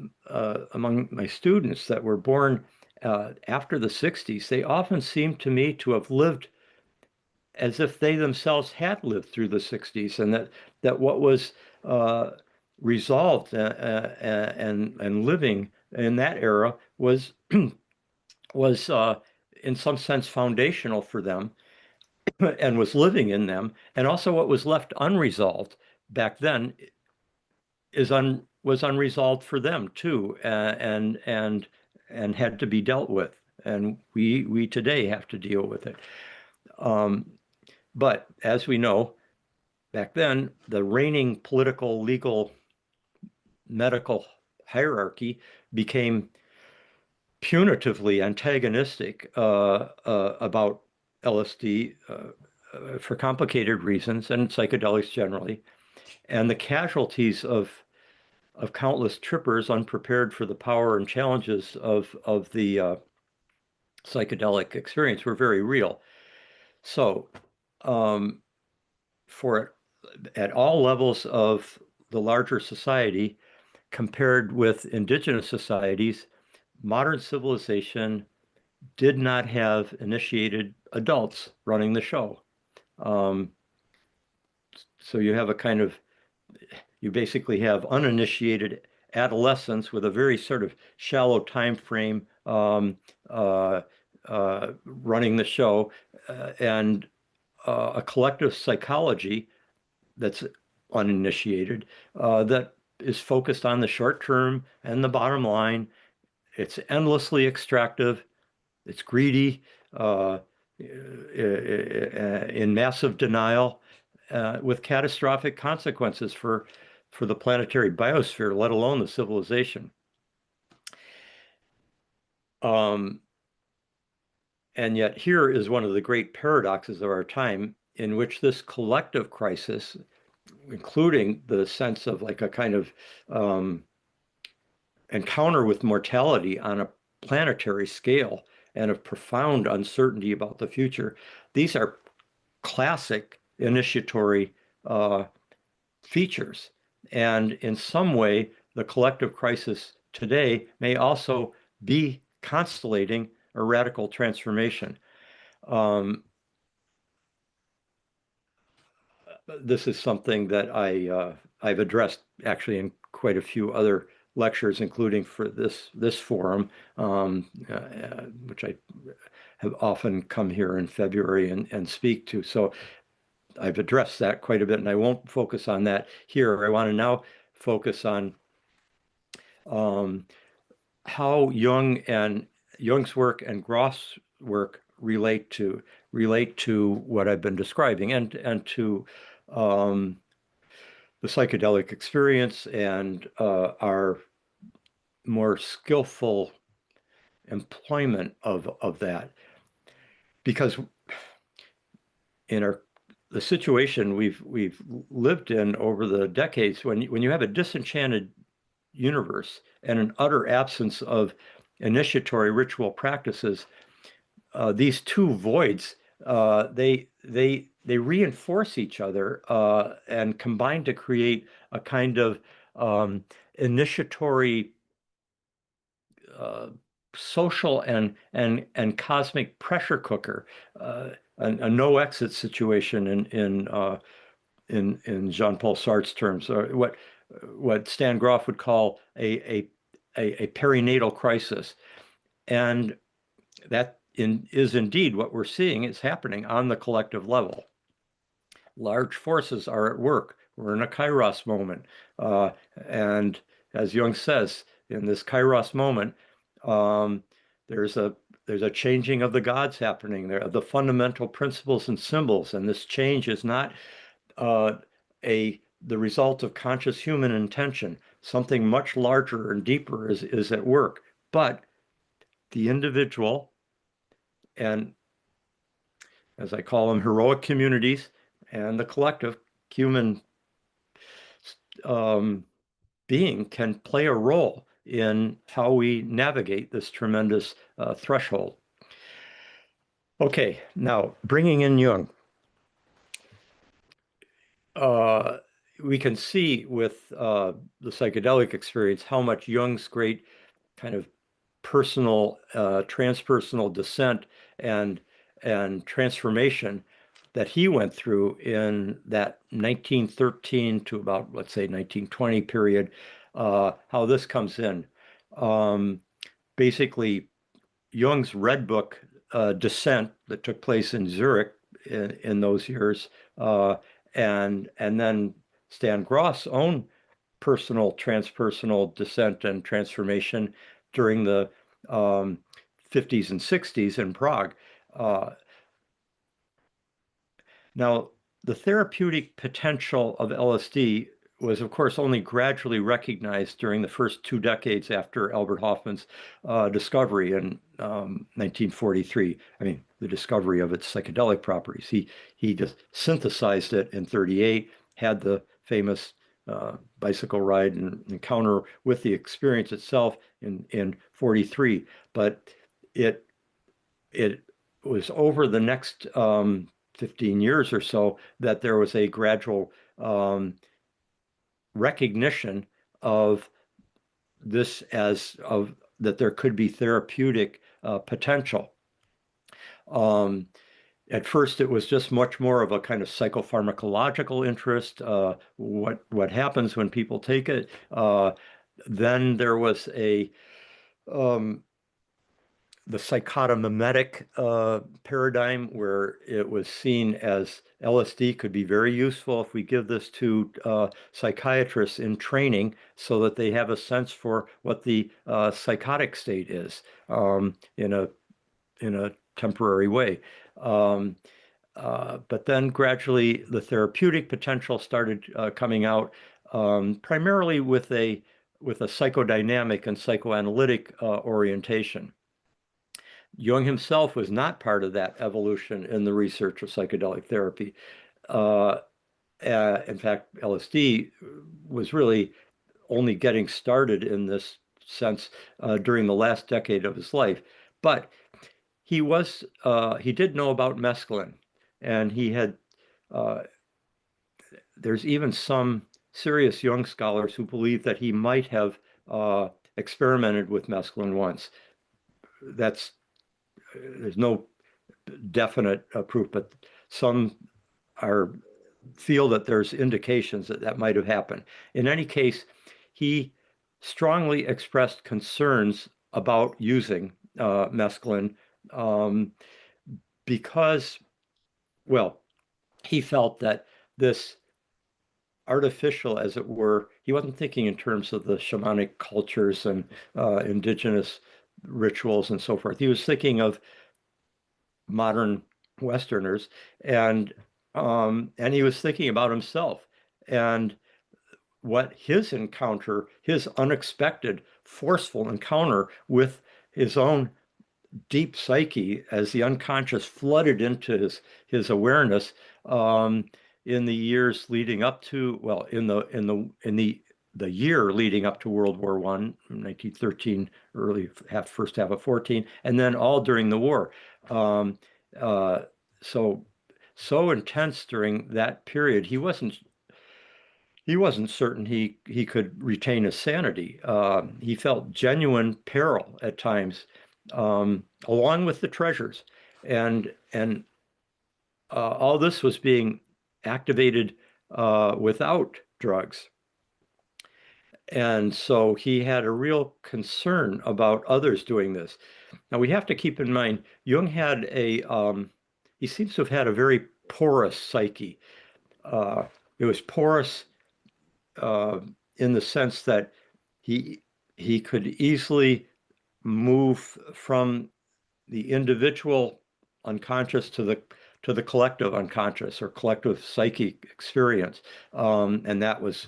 Speaker 2: among my students that were born after the 60s, they often seemed to me to have lived as if they themselves had lived through the 60s, and that what was resolved and living in that era was was in some sense foundational for them and was living in them, and also what was left unresolved back then was unresolved for them too, and had to be dealt with, and we today have to deal with it. But as we know, back then, the reigning political, legal, medical hierarchy became punitively antagonistic about LSD for complicated reasons, and psychedelics generally. And the casualties of countless trippers unprepared for the power and challenges of the psychedelic experience were very real. So at all levels of the larger society, compared with indigenous societies, modern civilization did not have initiated adults running the show. So you basically have uninitiated adolescents with a very sort of shallow time frame running the show, and a collective psychology that's uninitiated, that is focused on the short term and the bottom line. It's endlessly extractive. It's greedy, in massive denial, with catastrophic consequences for the planetary biosphere, let alone the civilization. And yet here is one of the great paradoxes of our time, in which this collective crisis, including the sense of like a kind of encounter with mortality on a planetary scale and of profound uncertainty about the future, these are classic initiatory features. And in some way, the collective crisis today may also be constellating a radical transformation. This is something that I've addressed actually in quite a few other lectures, including for this forum, which I have often come here in February and speak to. So I've addressed that quite a bit, and I won't focus on that here. I want to now focus on how Jung's work and Grof's work relate to what I've been describing, and to the psychedelic experience and our more skillful employment of that. Because in the situation we've lived in over the decades, when you have a disenchanted universe and an utter absence of initiatory ritual practices, these two voids, they reinforce each other and combine to create a kind of initiatory social and cosmic pressure cooker, a no exit situation in Jean-Paul Sartre's terms, or what Stan Grof would call a perinatal crisis. And that is indeed what we're seeing is happening on the collective level. Large forces are at work. We're in a kairos moment. And as Jung says, in this kairos moment, there's a there's a changing of the gods happening there, of the fundamental principles and symbols, and this change is not the result of conscious human intention. Something much larger and deeper is at work. But the individual, and as I call them, heroic communities, and the collective human being can play a role in how we navigate this tremendous threshold. Okay, now bringing in Jung. We can see with the psychedelic experience how much Jung's great kind of personal, transpersonal descent and transformation that he went through in that 1913 to about, let's say, 1920 period, how this comes in. Basically, Jung's Red Book descent that took place in Zurich in those years, and then Stan Grof's own personal transpersonal descent and transformation during the 50s and 60s in Prague. Now, the therapeutic potential of LSD was, of course, only gradually recognized during the first 2 decades after Albert Hofmann's discovery in 1943. I mean, the discovery of its psychedelic properties. He just synthesized it in 38, had the famous bicycle ride and encounter with the experience itself in 43. But it was over the next 15 years or so that there was a gradual recognition of this that there could be therapeutic potential. At first, it was just much more of a kind of psychopharmacological interest. What happens when people take it? Then there was the psychotomimetic paradigm, where it was seen as LSD could be very useful if we give this to psychiatrists in training so that they have a sense for what the psychotic state is in a temporary way. But then gradually the therapeutic potential started coming out, primarily with a psychodynamic and psychoanalytic orientation. Jung himself was not part of that evolution in the research of psychedelic therapy. In fact, LSD was really only getting started in this sense during the last decade of his life. But he did know about mescaline, and there's even some serious Jung scholars who believe that he might have experimented with mescaline once. There's no definite proof, but some feel that there's indications that might have happened. In any case, he strongly expressed concerns about using mescaline because, well, he felt that this artificial, as it were, he wasn't thinking in terms of the shamanic cultures and indigenous rituals and so forth. He was thinking of modern Westerners, and he was thinking about himself and what his unexpected, forceful encounter with his own deep psyche as the unconscious flooded into his awareness in the years leading up to, well, in the year leading up to World War I, 1913, first half of 14, and then all during the war. So intense during that period, he wasn't certain he could retain his sanity. He felt genuine peril at times, along with the treasures, and all this was being activated without drugs. And so he had a real concern about others doing this. Now we have to keep in mind, Jung had he seems to have had a very porous psyche. It was porous in the sense that he could easily move from individual unconscious to the collective unconscious or collective psychic experience, and that was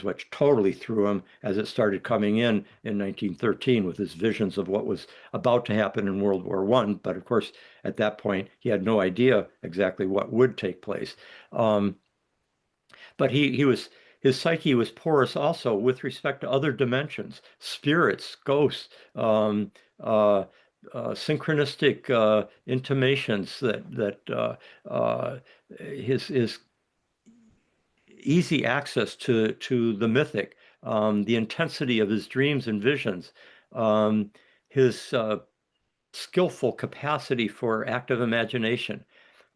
Speaker 2: what totally threw him as it started coming in 1913 with his visions of what was about to happen in World War I. But of course, at that point, he had no idea exactly what would take place. But his psyche was porous also with respect to other dimensions, spirits, ghosts, synchronistic intimations that his easy access to the mythic, the intensity of his dreams and visions, his skillful capacity for active imagination.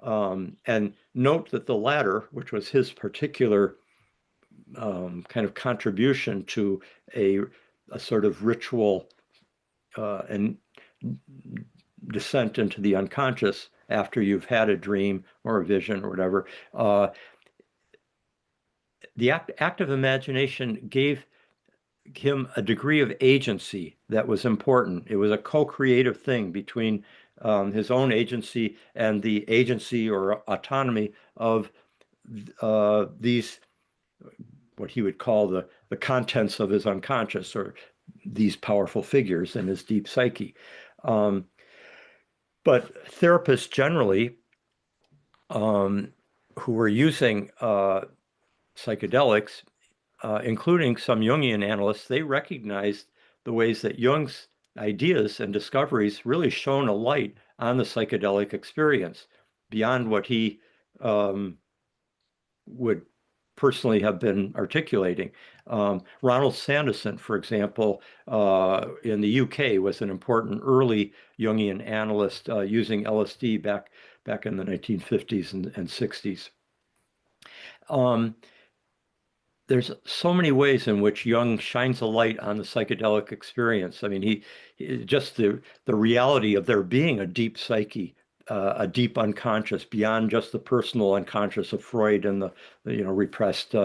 Speaker 2: And note that the latter, which was his particular kind of contribution to a sort of ritual and descent into the unconscious after you've had a dream or a vision or whatever. The active imagination gave him a degree of agency that was important. It was a co-creative thing between his own agency and the agency or autonomy of these, what he would call the contents of his unconscious, or these powerful figures in his deep psyche. But therapists generally who were using psychedelics, including some Jungian analysts, they recognized the ways that Jung's ideas and discoveries really shone a light on the psychedelic experience beyond what he would personally have been articulating. Ronald Sanderson, for example, in the UK, was an important early Jungian analyst using LSD back in the 1950s and 60s. There's so many ways in which Jung shines a light on the psychedelic experience. I mean, he just the reality of there being a deep psyche, a deep unconscious beyond just the personal unconscious of Freud and the repressed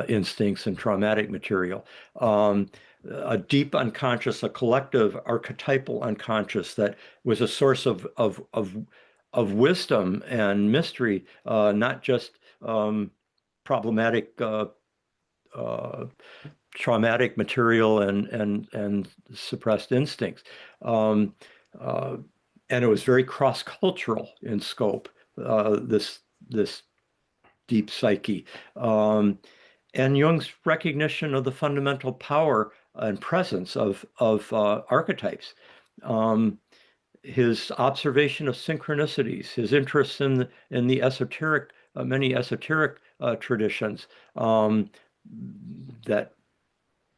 Speaker 2: instincts and traumatic material. A deep unconscious, a collective archetypal unconscious that was a source of wisdom and mystery, not just problematic traumatic material and suppressed instincts. And it was very cross-cultural in scope, this deep psyche. And Jung's recognition of the fundamental power and presence of archetypes. His observation of synchronicities, his interest in the esoteric, many esoteric traditions that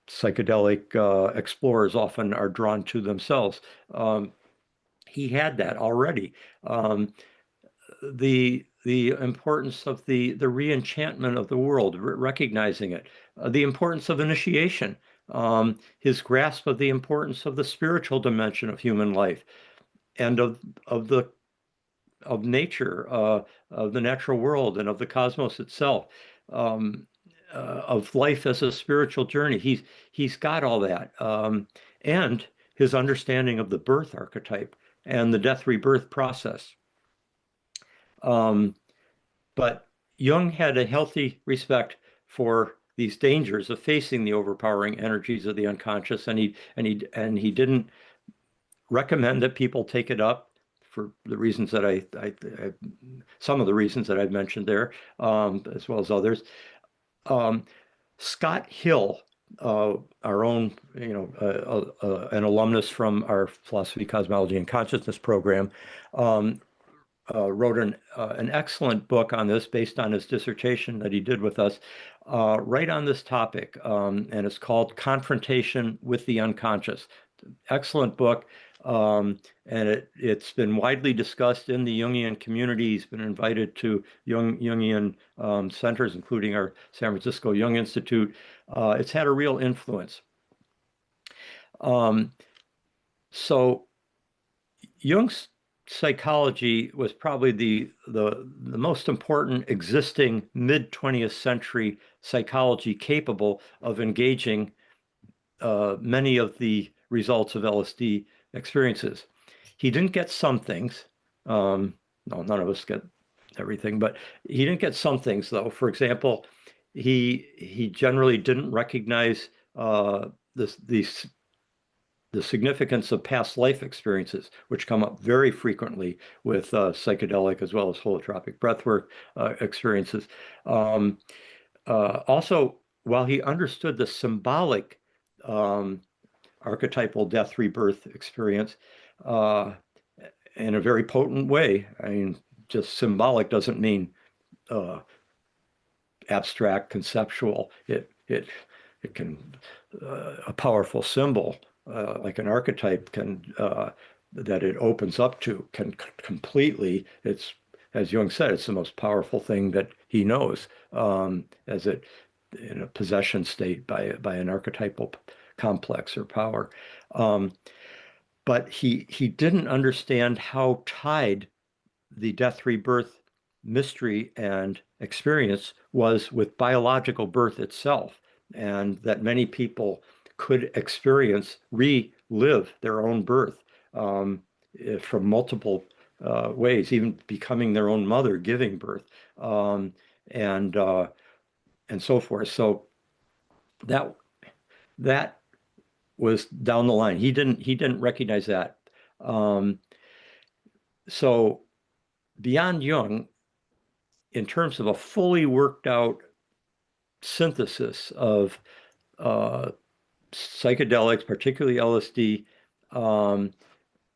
Speaker 2: psychedelic explorers often are drawn to themselves. He had that already. The importance of the re-enchantment of the world, recognizing it, the importance of initiation, his grasp of the importance of the spiritual dimension of human life, and of nature, of the natural world, and of the cosmos itself. Of life as a spiritual journey. He's got all that. And his understanding of the birth archetype and the death rebirth process. But Jung had a healthy respect for these dangers of facing the overpowering energies of the unconscious, and he didn't recommend that people take it up for the reasons that some of the reasons that I've mentioned there, as well as others. Scott Hill, our own, an alumnus from our philosophy, cosmology, and consciousness program, wrote an excellent book on this based on his dissertation that he did with us, right on this topic, and it's called Confrontation with the Unconscious. Excellent book. And it's been widely discussed in the Jungian community. He's been invited to Jungian centers, including our San Francisco Jung Institute. It's had a real influence. So Jung's psychology was probably the most important existing mid-20th century psychology capable of engaging many of the results of LSD experiences. He didn't get some things. No, none of us get everything, but he didn't get some things though. For example, he generally didn't recognize the significance of past life experiences, which come up very frequently with psychedelic as well as holotropic breathwork experiences. Also, while he understood the symbolic archetypal death rebirth experience in a very potent way, I mean, just symbolic doesn't mean abstract, conceptual. It can a powerful symbol like an archetype can that it opens up to can completely. It's, as Jung said, it's the most powerful thing that he knows as it in a possession state by an archetypal complex or power. But he didn't understand how tied the death rebirth mystery and experience was with biological birth itself, and that many people could experience, relive their own birth from multiple ways, even becoming their own mother, giving birth, and so forth. So that that was down the line. He didn't recognize that. So beyond Jung, in terms of a fully worked out synthesis of psychedelics, particularly LSD,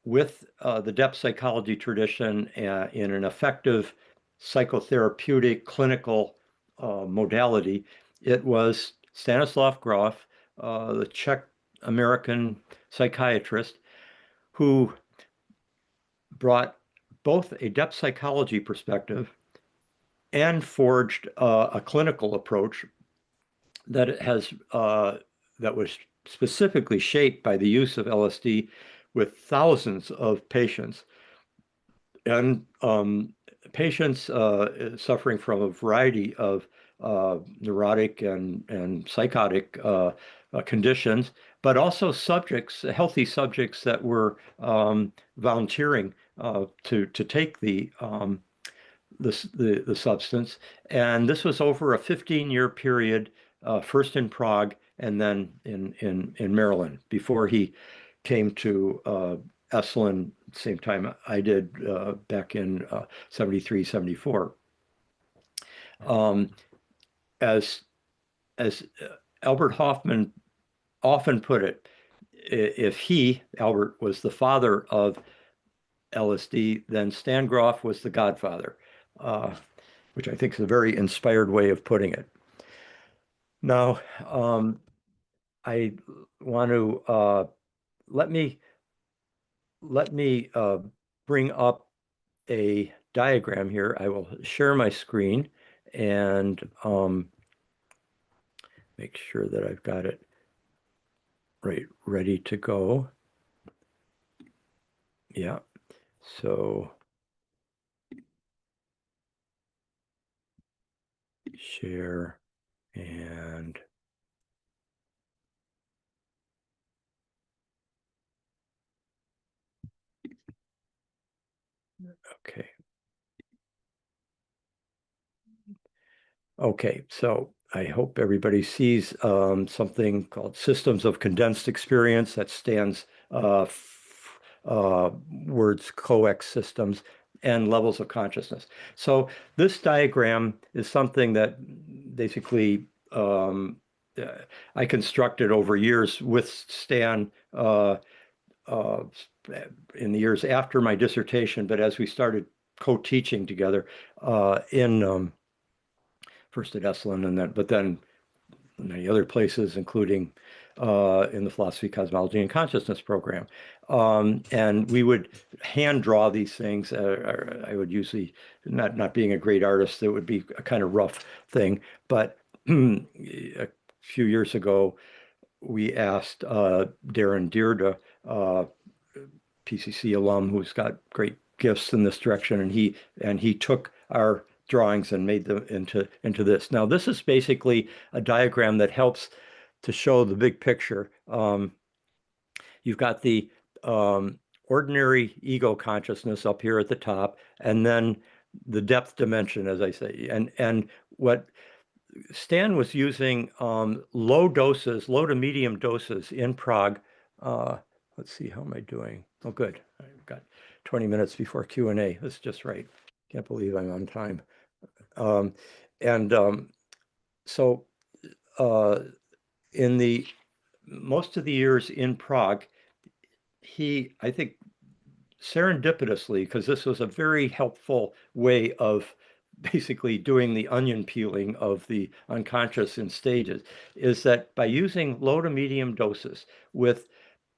Speaker 2: with the depth psychology tradition in an effective psychotherapeutic clinical modality, it was Stanislav Grof, the Czech American psychiatrist, who brought both a depth psychology perspective and forged a clinical approach that was specifically shaped by the use of LSD with thousands of patients, and patients suffering from a variety of neurotic and psychotic conditions, but also healthy subjects that were volunteering to take the substance. And this was over a 15-year period, first in Prague and then in Maryland, before he came to Esalen, same time I did back in 73, 74. As Albert Hoffman often put it, if Albert, was the father of LSD, then Stan Grof was the godfather, which I think is a very inspired way of putting it. Now, I want to let me bring up a diagram here. I will share my screen and make sure that I've got it ready to go. Yeah, so share and okay. Okay, so I hope everybody sees something called systems of condensed experience that stands words coexsystems and levels of consciousness. So this diagram is something that basically I constructed over years with Stan in the years after my dissertation, but as we started co-teaching together in first at Esalen but then many other places, including in the philosophy, cosmology, and consciousness program. And we would hand draw these things. I would usually, not being a great artist, it would be a kind of rough thing. But a few years ago, we asked Darren Dearda, PCC alum, who's got great gifts in this direction, and he took our drawings and made them into this. Now, this is basically a diagram that helps to show the big picture. You've got the ordinary ego consciousness up here at the top, and then the depth dimension, as I say. And what Stan was using low doses, low to medium doses in Prague. Let's see, how am I doing? Oh, good. I've got 20 minutes before Q&A. That's just right. Can't believe I'm on time. So in the most of the years in Prague, I think serendipitously, because this was a very helpful way of basically doing the onion peeling of the unconscious in stages, is that by using low to medium doses with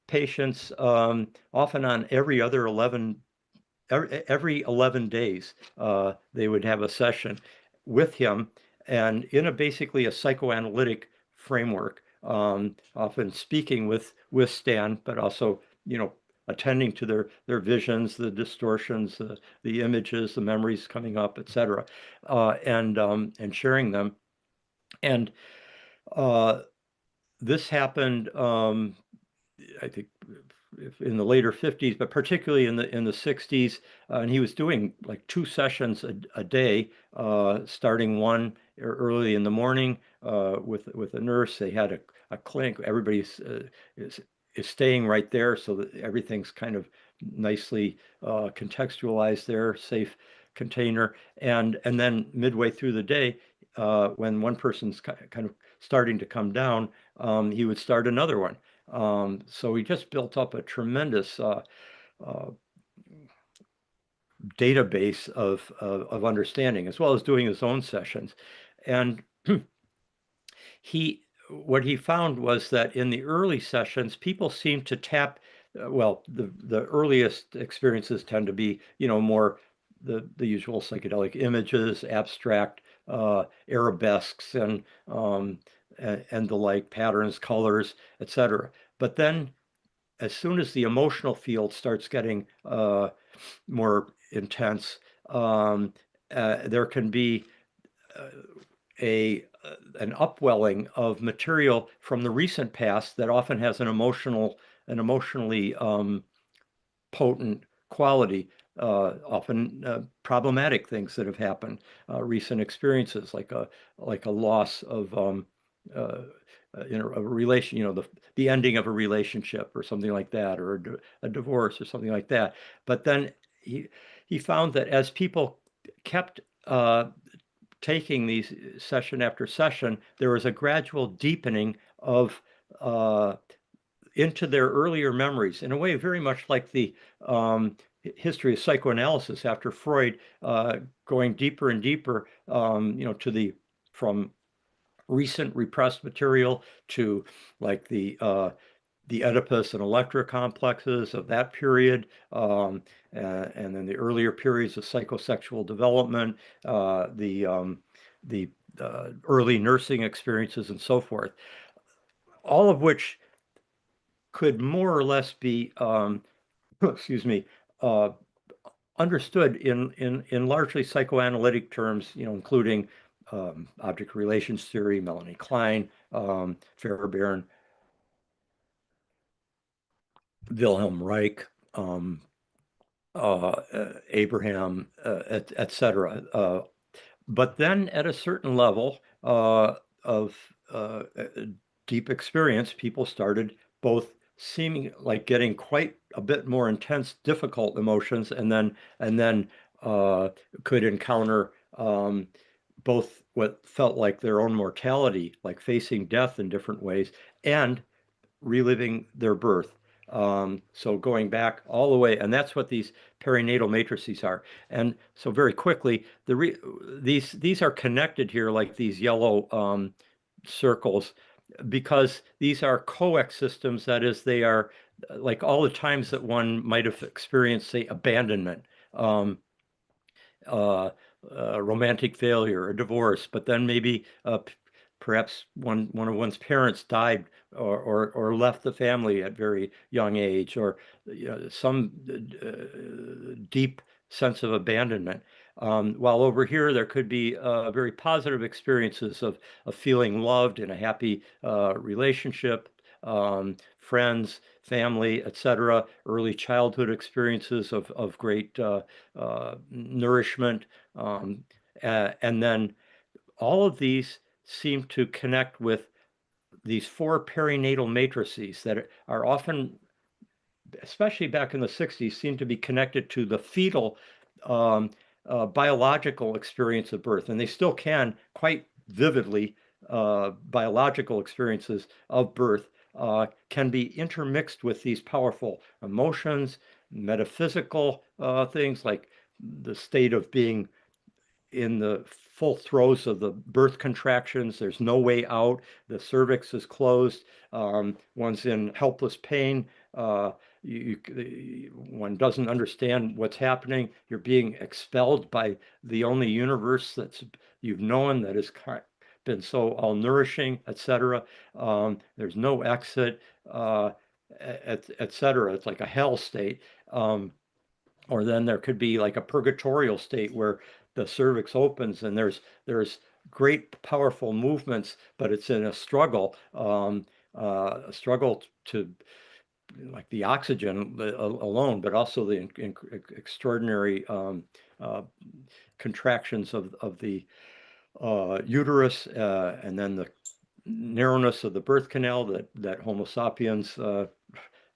Speaker 2: patients often on every 11 days, they would have a session with him, and in basically a psychoanalytic framework, often speaking with Stan, but also, attending to their visions, the distortions, the images, the memories coming up, etc., and sharing them. And this happened, I think, in the later 50s, but particularly in the 60s, and he was doing like 2 sessions a day, starting one early in the morning with a nurse. They had a clinic. Everybody's is staying right there, so that everything's kind of nicely contextualized there, safe container. And then midway through the day, when one person's kind of starting to come down, he would start another one. So we just built up a tremendous database of understanding, as well as doing his own sessions. And what he found was that in the early sessions, people seemed to tap, well, the earliest experiences tend to be, more the usual psychedelic images, abstract arabesques, and the like, patterns, colors, etc. But then, as soon as the emotional field starts getting more intense, there can be an upwelling of material from the recent past that often has an emotionally potent quality, often problematic things that have happened, recent experiences like a loss of a relation, the ending of a relationship or something like that, or a divorce or something like that. But then he found that as people kept taking these session after session, there was a gradual deepening of into their earlier memories, in a way very much like the history of psychoanalysis after Freud, going deeper and deeper, from recent repressed material to like the Oedipus and Electra complexes of that period, and then the earlier periods of psychosexual development, the early nursing experiences, and so forth, all of which could more or less be, excuse me, understood in largely psychoanalytic terms, including object relations theory, Melanie Klein, Fairbairn, Wilhelm Reich, Abraham, etc. But then at a certain level of deep experience, people started both seeming like getting quite a bit more intense, difficult emotions, and then could encounter both what felt like their own mortality, like facing death in different ways, and reliving their birth. So going back all the way, and that's what these perinatal matrices are. And so very quickly, these are connected here like these yellow circles, because these are coex systems. That is, they are like all the times that one might have experienced, say, abandonment, romantic failure, a divorce, but then maybe perhaps one of one's parents died or left the family at very young age, or some deep sense of abandonment. While over here, there could be very positive experiences of feeling loved in a happy relationship, friends, family, etc., early childhood experiences of great nourishment, and then all of these seem to connect with these four perinatal matrices that are often, especially back in the 60s, seem to be connected to the fetal biological experience of birth. And they still can quite vividly, biological experiences of birth can be intermixed with these powerful emotions, metaphysical things like the state of being in the full throes of the birth contractions. There's no way out. The cervix is closed. One's in helpless pain. One doesn't understand what's happening. You're being expelled by the only universe that you've known that has been so all nourishing, etc. There's no exit, etc. It's like a hell state. Or then there could be like a purgatorial state where the cervix opens and there's great powerful movements, but it's in a struggle to like the oxygen alone, but also the extraordinary contractions of the uterus, and then the narrowness of the birth canal that Homo sapiens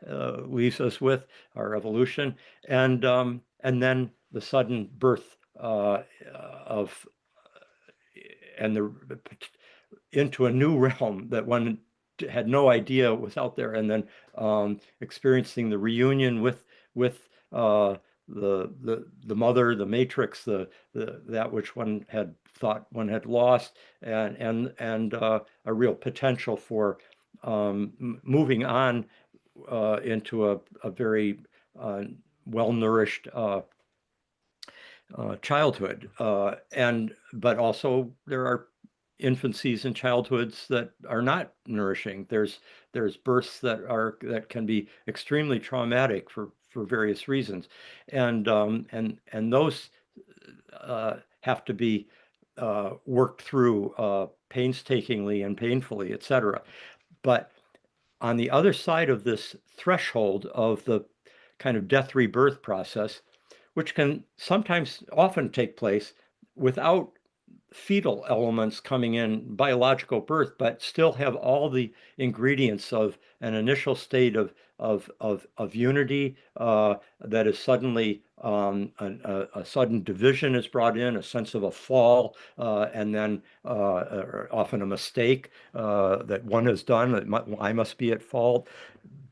Speaker 2: leaves us with, our evolution, and then the sudden birth of and the into a new realm that one had no idea was out there, and then experiencing the reunion with the mother, the matrix, that which one had thought one had lost, and a real potential for moving on into a very well-nourished childhood. But also there are infancies and childhoods that are not nourishing. There's births that can be extremely traumatic for various reasons, and those have to be worked through painstakingly and painfully, etc. But on the other side of this threshold of the kind of death rebirth process, which can sometimes often take place without fetal elements coming in biological birth, but still have all the ingredients of an initial state of unity that is suddenly a sudden division is brought in, a sense of a fall, and then often a mistake that one has done. I must be at fault.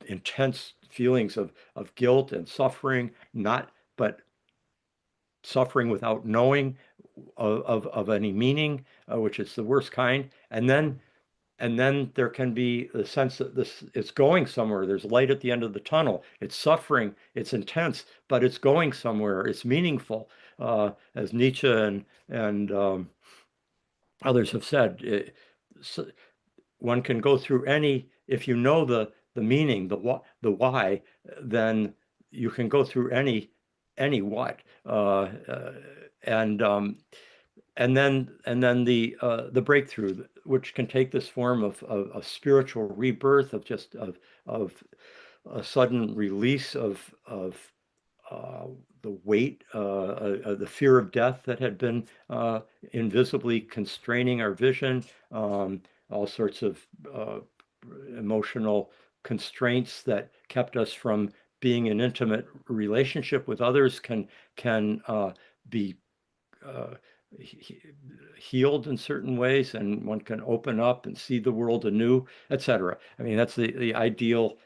Speaker 2: Intense feelings of guilt and suffering, but suffering without knowing of any meaning, which is the worst kind. And then there can be the sense that this it's going somewhere. There's light at the end of the tunnel. It's suffering, it's intense, but it's going somewhere. It's meaningful, as Nietzsche and others have said. One can go through any, if you know the meaning, the why, then you can go through any what, and then the breakthrough, which can take this form of spiritual rebirth, of a sudden release of the weight, the fear of death that had been invisibly constraining our vision, all sorts of emotional constraints that kept us from being in intimate relationship with others can be healed in certain ways, and one can open up and see the world anew, etc. I mean, that's the ideal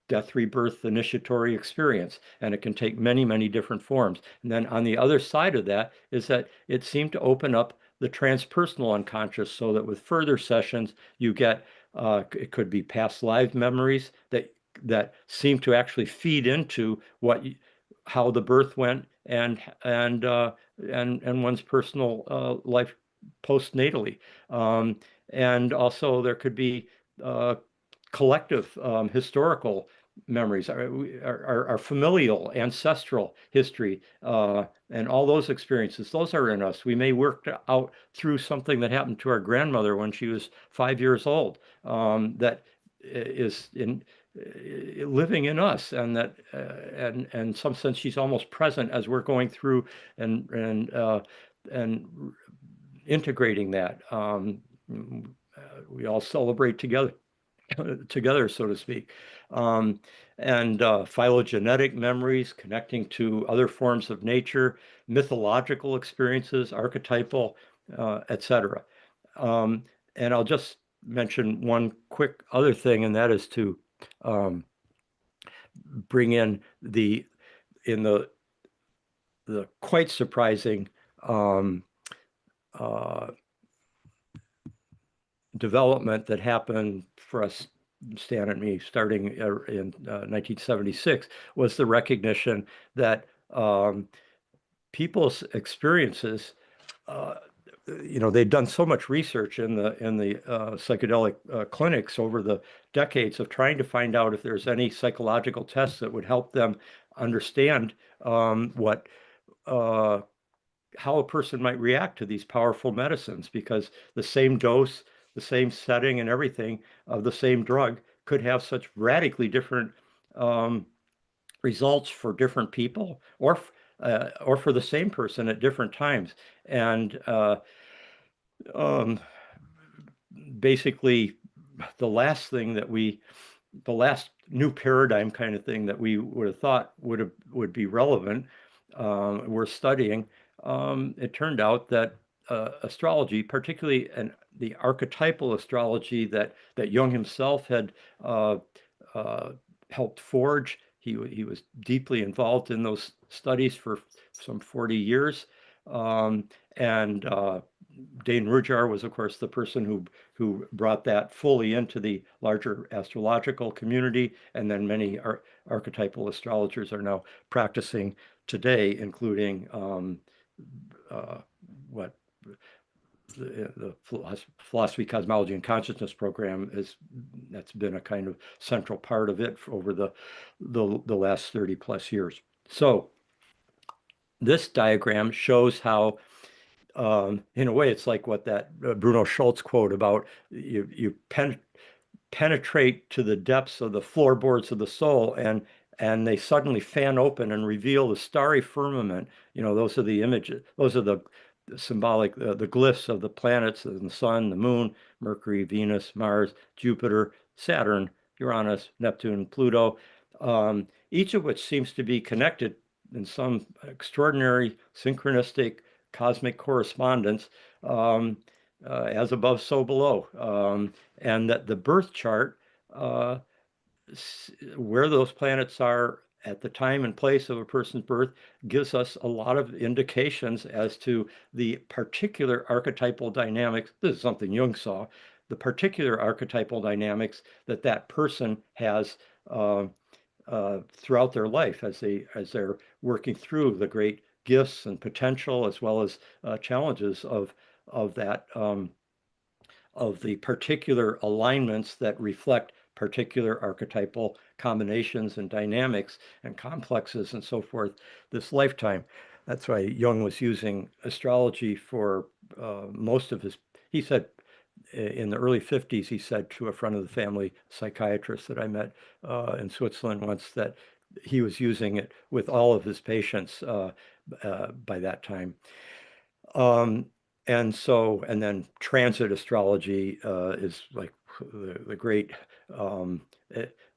Speaker 2: death rebirth initiatory experience, and it can take many different forms. And then on the other side of that is that it seemed to open up the transpersonal unconscious, so that with further sessions you get it could be past life memories that seem to actually feed into how the birth went, and one's personal life postnatally. And also there could be collective historical memories, our familial, ancestral history, and all those experiences, those are in us. We may work out through something that happened to our grandmother when she was 5 years old, that is living in us, and that and in some sense she's almost present as we're going through and integrating that. We all celebrate together, so to speak. And phylogenetic memories connecting to other forms of nature, mythological experiences, archetypal, etc. And I'll just mention one quick other thing, and that is to bring in the quite surprising development that happened for us, Stan and me, starting in 1976, was the recognition that people's experiences, they'd done so much research in the psychedelic clinics over the decades of trying to find out if there's any psychological tests that would help them understand how a person might react to these powerful medicines, because the same dose, the same setting and everything of the same drug could have such radically different results for different people, or for the same person at different times. And basically, the last new paradigm kind of thing that we would have thought would be relevant, we're studying. It turned out that astrology, particularly the archetypal astrology that Jung himself had helped forge. He was deeply involved in those studies for some 40 years. And Dane Rujar was, of course, the person who brought that fully into the larger astrological community. And then many archetypal astrologers are now practicing today, including the philosophy, cosmology, and consciousness program that's been a kind of central part of it for over the last 30 plus years. So this diagram shows how, in a way, it's like what that Bruno Schultz quote about you penetrate to the depths of the floorboards of the soul, and they suddenly fan open and reveal the starry firmament. Those are the images. Those are the symbolic, the glyphs of the planets, the sun, the moon, Mercury, Venus, Mars, Jupiter, Saturn, Uranus, Neptune, Pluto, each of which seems to be connected in some extraordinary synchronistic cosmic correspondence, as above, so below. And that the birth chart, where those planets are at the time and place of a person's birth, gives us a lot of indications as to the particular archetypal dynamics. This is something Jung saw, the particular archetypal dynamics that person has throughout their life as they're working through the great gifts and potential, as well as challenges of that of the particular alignments that reflect particular archetypal combinations and dynamics and complexes and so forth this lifetime. That's why Jung was using astrology for most of his, he said in the early 50s, he said to a friend of the family psychiatrist that I met in Switzerland once, that he was using it with all of his patients by that time. And then transit astrology is like the great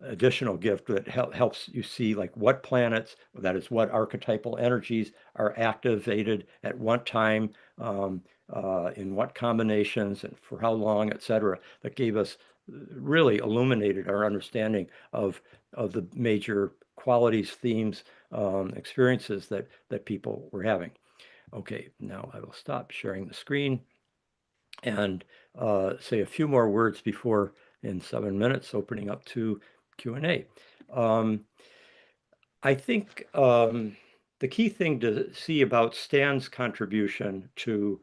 Speaker 2: additional gift that helps you see like what planets, that is, what archetypal energies are activated at what time, in what combinations, and for how long, etc. That gave us, really illuminated our understanding of the major qualities, themes, experiences that people were having. Okay, now I will stop sharing the screen and say a few more words before, in 7 minutes, opening up to Q&A. I think the key thing to see about Stan's contribution to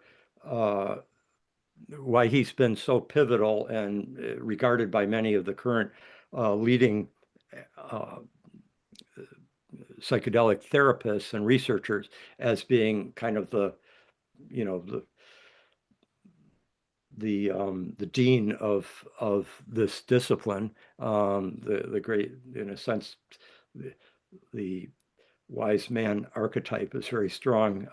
Speaker 2: why he's been so pivotal and regarded by many of the current leading psychedelic therapists and researchers as being kind of the dean of this discipline, the great, in a sense, the wise man archetype is very strong,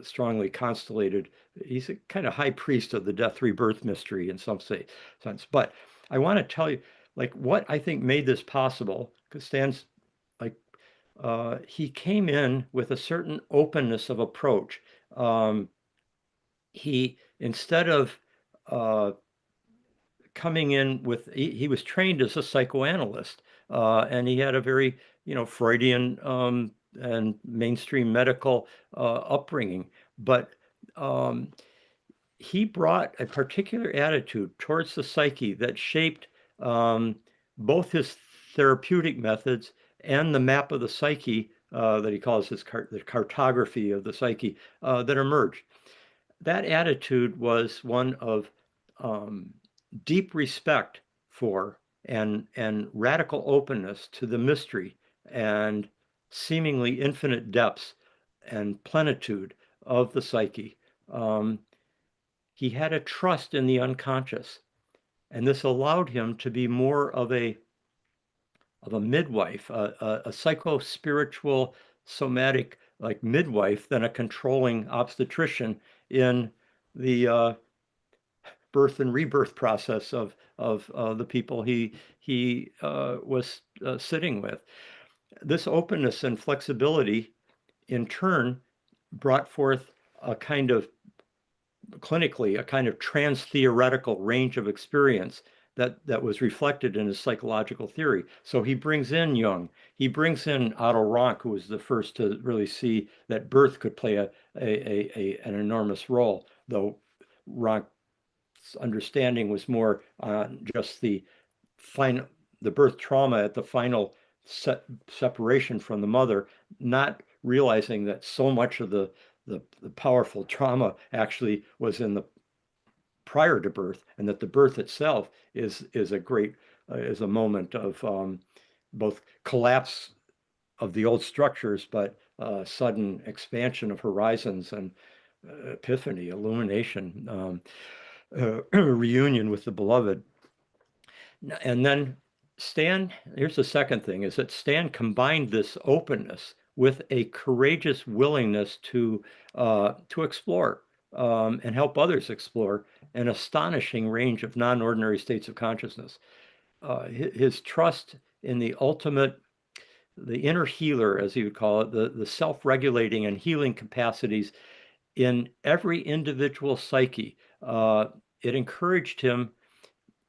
Speaker 2: strongly constellated. He's a kind of high priest of the death rebirth mystery in some sense. But I want to tell you, like, what I think made this possible, because Stan's like, he came in with a certain openness of approach. He, instead of coming in with, he was trained as a psychoanalyst, and he had a very, Freudian and mainstream medical upbringing. But he brought a particular attitude towards the psyche that shaped both his therapeutic methods and the map of the psyche that he calls the cartography of the psyche that emerged. That attitude was one of deep respect for and radical openness to the mystery and seemingly infinite depths and plenitude of the psyche. He had a trust in the unconscious, and this allowed him to be more of a midwife, a psycho-spiritual, somatic, like midwife, than a controlling obstetrician in the birth and rebirth process of the people he was sitting with. This openness and flexibility, in turn, brought forth a kind of, clinically, a kind of trans-theoretical range of experience that was reflected in his psychological theory. So he brings in Jung, he brings in Otto Rank, who was the first to really see that birth could play an enormous role, though Rank's understanding was more just the birth trauma at the final separation from the mother, not realizing that so much of the powerful trauma actually was in the prior to birth, and that the birth itself is a moment of both collapse of the old structures, but sudden expansion of horizons and epiphany, illumination, reunion with the beloved. And then Stan, here's the second thing, is that Stan combined this openness with a courageous willingness to explore and help others explore an astonishing range of non-ordinary states of consciousness. His trust in the ultimate, the inner healer, as he would call it, the self-regulating and healing capacities in every individual psyche. It encouraged him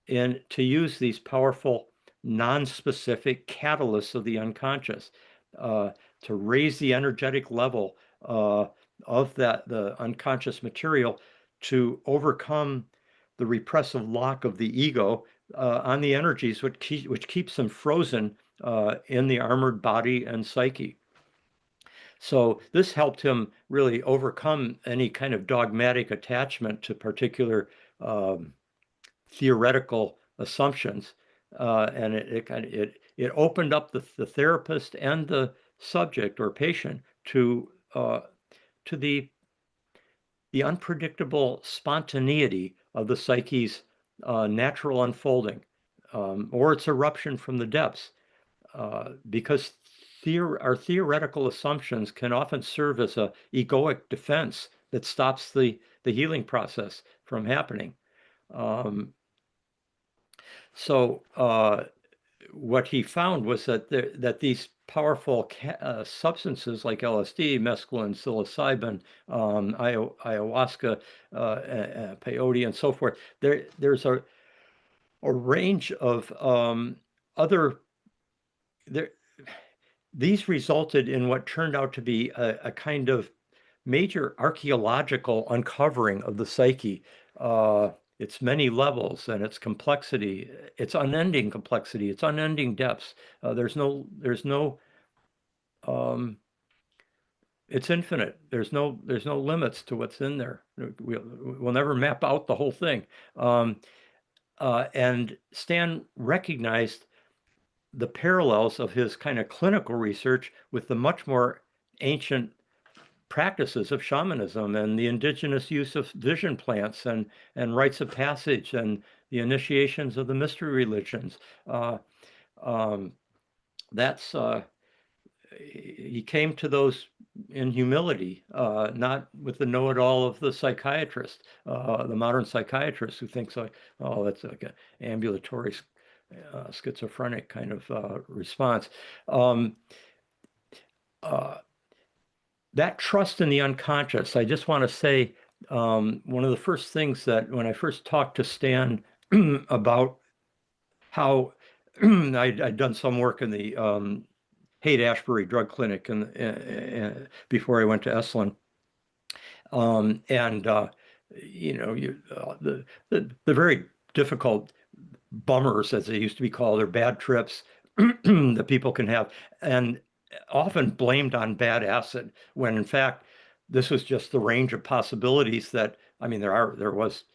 Speaker 2: to use these powerful, non-specific catalysts of the unconscious to raise the energetic level of the unconscious material, to overcome the repressive lock of the ego on the energies which keeps them frozen in the armored body and psyche. So this helped him really overcome any kind of dogmatic attachment to particular theoretical assumptions, and it opened up the therapist and the subject or patient to the unpredictable spontaneity of the psyche's natural unfolding, or its eruption from the depths, because our theoretical assumptions can often serve as an egoic defense that stops the healing process from happening. So what he found was that these powerful substances like LSD, mescaline, psilocybin, ayahuasca, peyote, and so forth, there's a range of these resulted in what turned out to be a kind of major archaeological uncovering of the psyche, its many levels and its complexity, its unending complexity, its unending depths. There's no, it's infinite. There's no limits to what's in there. We'll never map out the whole thing. And Stan recognized the parallels of his kind of clinical research with the much more ancient practices of shamanism and the indigenous use of vision plants and rites of passage and the initiations of the mystery religions. That's he came to those in humility, not with the know-it-all of the psychiatrist, the modern psychiatrist who thinks like, oh, that's like an ambulatory schizophrenic kind of response. That trust in the unconscious, I just want to say, one of the first things that when I first talked to Stan about how I'd done some work in the Haight-Ashbury Drug Clinic before I went to Esalen. The very difficult bummers, as they used to be called, or bad trips that people can have, and often blamed on bad acid, when in fact, this was just the range of possibilities that, I mean, there was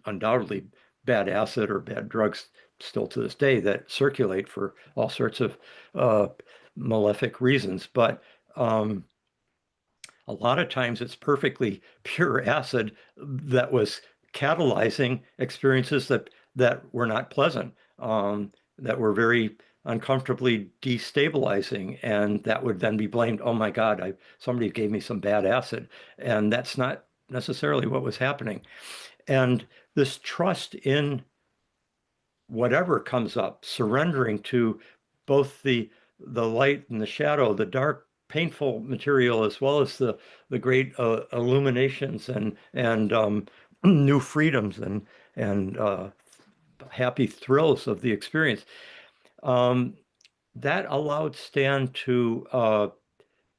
Speaker 2: undoubtedly bad acid or bad drugs still to this day that circulate for all sorts of malefic reasons. But a lot of times it's perfectly pure acid that was catalyzing experiences that were not pleasant, that were very uncomfortably destabilizing, and that would then be blamed. Oh my God, somebody gave me some bad acid, and that's not necessarily what was happening. And this trust in whatever comes up, surrendering to both the light and the shadow, the dark, painful material, as well as the great illuminations and new freedoms and happy thrills of the experience. That allowed Stan to, I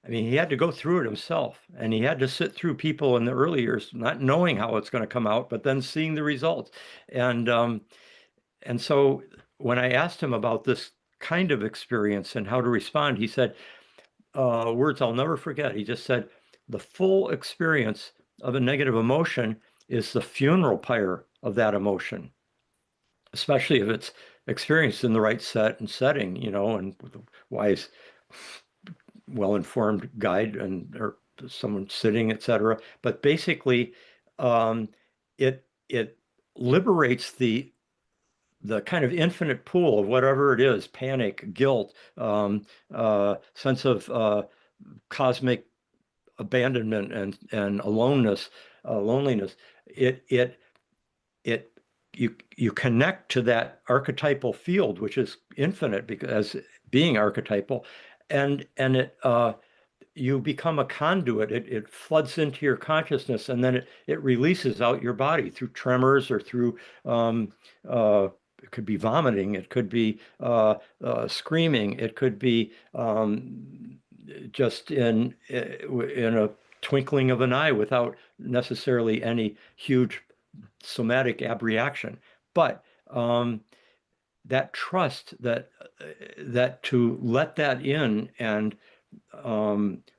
Speaker 2: mean, he had to go through it himself, and he had to sit through people in the early years, not knowing how it's going to come out, but then seeing the results. And so when I asked him about this kind of experience and how to respond, he said, words I'll never forget. He just said, the full experience of a negative emotion is the funeral pyre of that emotion, especially if it's experienced in the right set and setting, and with a wise, well-informed guide or someone sitting, etc. But basically, it liberates the kind of infinite pool of whatever it is, panic, guilt, sense of cosmic abandonment and aloneness, loneliness. You connect to that archetypal field, which is infinite because being archetypal, and you become a conduit. It floods into your consciousness, and then it releases out your body through tremors or through it could be vomiting, it could be screaming, it could be just in a twinkling of an eye without necessarily any huge somatic abreaction. But that trust that to let that in and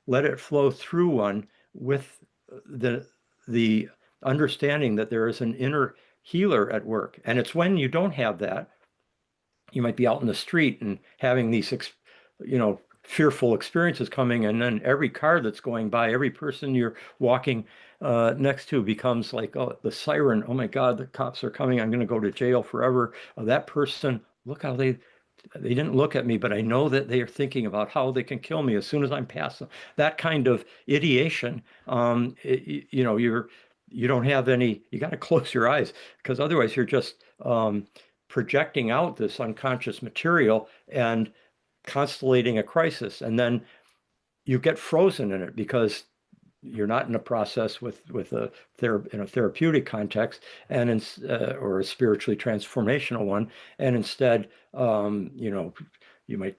Speaker 2: let it flow through one with the understanding that there is an inner healer at work. And it's when you don't have that, you might be out in the street and having these, fearful experiences coming, and then every car that's going by, every person you're walking next to becomes like, oh, the siren, oh my God, the cops are coming, I'm going to go to jail forever. That person, look how they didn't look at me, but I know that they are thinking about how they can kill me as soon as I'm past them. That kind of ideation, you don't have any, you got to close your eyes, because otherwise you're just projecting out this unconscious material and constellating a crisis. And then you get frozen in it because you're not in a process with in a therapeutic context or a spiritually transformational one, and instead you might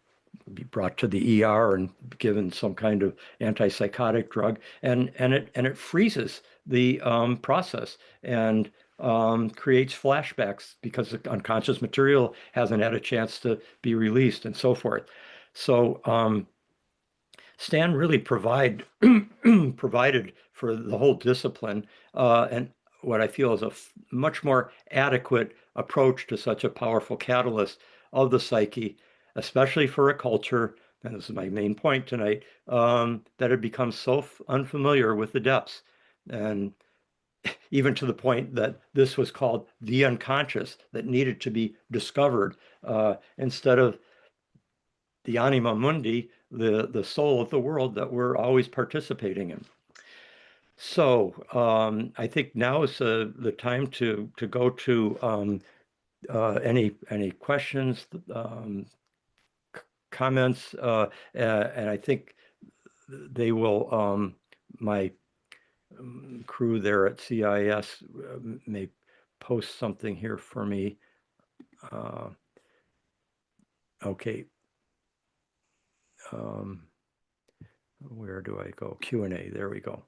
Speaker 2: be brought to the ER and given some kind of antipsychotic drug, and it freezes the process and creates flashbacks because the unconscious material hasn't had a chance to be released and so forth. So Stan really provided for the whole discipline, and what I feel is a much more adequate approach to such a powerful catalyst of the psyche. especially for a culture, and this is my main point tonight, that had become so unfamiliar with the depths. And even to the point that this was called the unconscious that needed to be discovered instead of the anima mundi, the soul of the world that we're always participating in. So I think now is the time to go to any questions, comments, and I think they will, my crew there at CIIS may post something here for me. Okay. Where do I go? Q&A, there we go.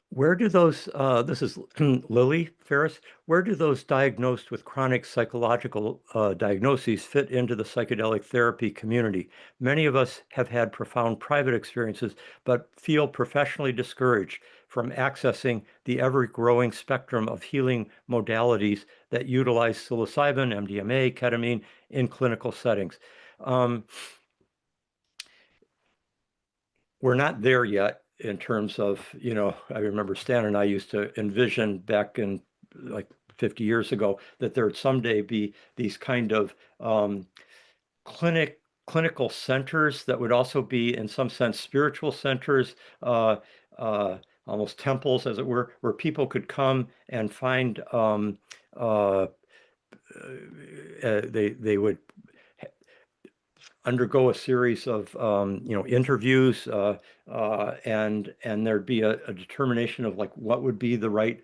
Speaker 2: Where do those, this is Lily Ferris, where do those diagnosed with chronic psychological diagnoses fit into the psychedelic therapy community? Many of us have had profound private experiences, but feel professionally discouraged from accessing the ever-growing spectrum of healing modalities that utilize psilocybin, MDMA, ketamine in clinical settings. We're not there yet in terms of, I remember Stan and I used to envision back in like 50 years ago that there would someday be these kind of clinical centers that would also be in some sense spiritual centers, almost temples as it were, where people could come and find they would undergo a series of interviews, and there'd be a determination of like what would be the right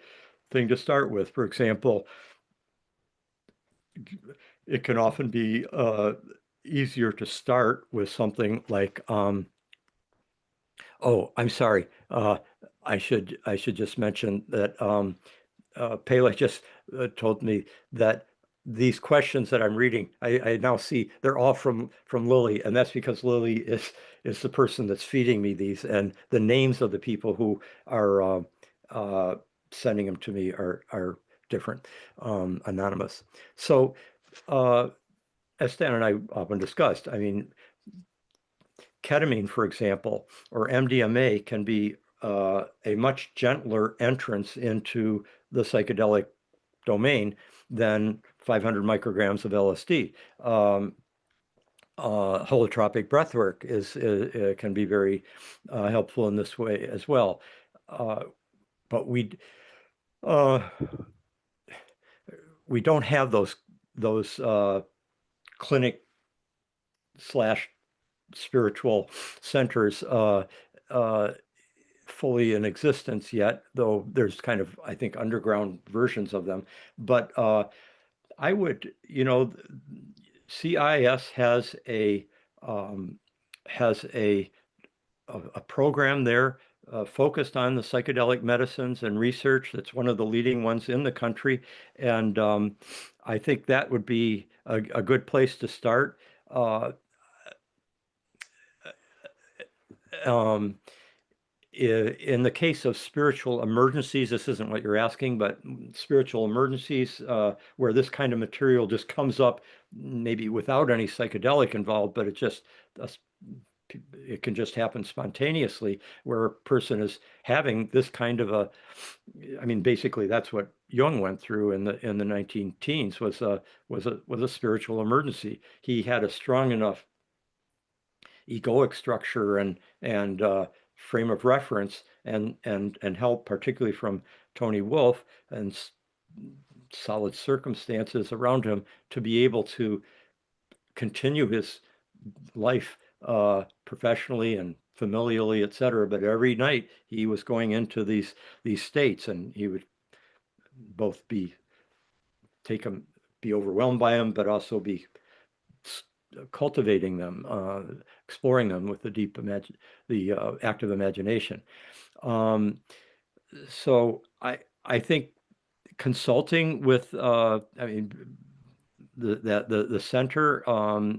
Speaker 2: thing to start with. For example, it can often be easier to start with something like, oh, I'm sorry, I should just mention that Pele just told me that these questions that I'm reading, I now see they're all from Lily, and that's because Lily is the person that's feeding me these, and the names of the people who are sending them to me are different, anonymous. So, as Stan and I often discussed, I mean, ketamine, for example, or MDMA can be a much gentler entrance into the psychedelic domain than 500 micrograms of LSD. Holotropic breathwork can be very helpful in this way as well. But we don't have those clinic slash spiritual centers fully in existence yet, though there's kind of, I think, underground versions of them. But I would, CIIS has a program there focused on the psychedelic medicines and research. That's one of the leading ones in the country, and I think that would be a good place to start. In the case of spiritual emergencies, this isn't what you're asking, but spiritual emergencies where this kind of material just comes up, maybe without any psychedelic involved, but it can just happen spontaneously, where a person is having this kind of I mean, basically that's what Jung went through in the 19 teens was a spiritual emergency. He had a strong enough egoic structure and frame of reference and help, particularly from Tony Wolff and solid circumstances around him, to be able to continue his life professionally and familially, etc. But every night he was going into these states, and he would both be overwhelmed by them, but also be cultivating them, exploring them with the active imagination. So I think consulting with I mean the center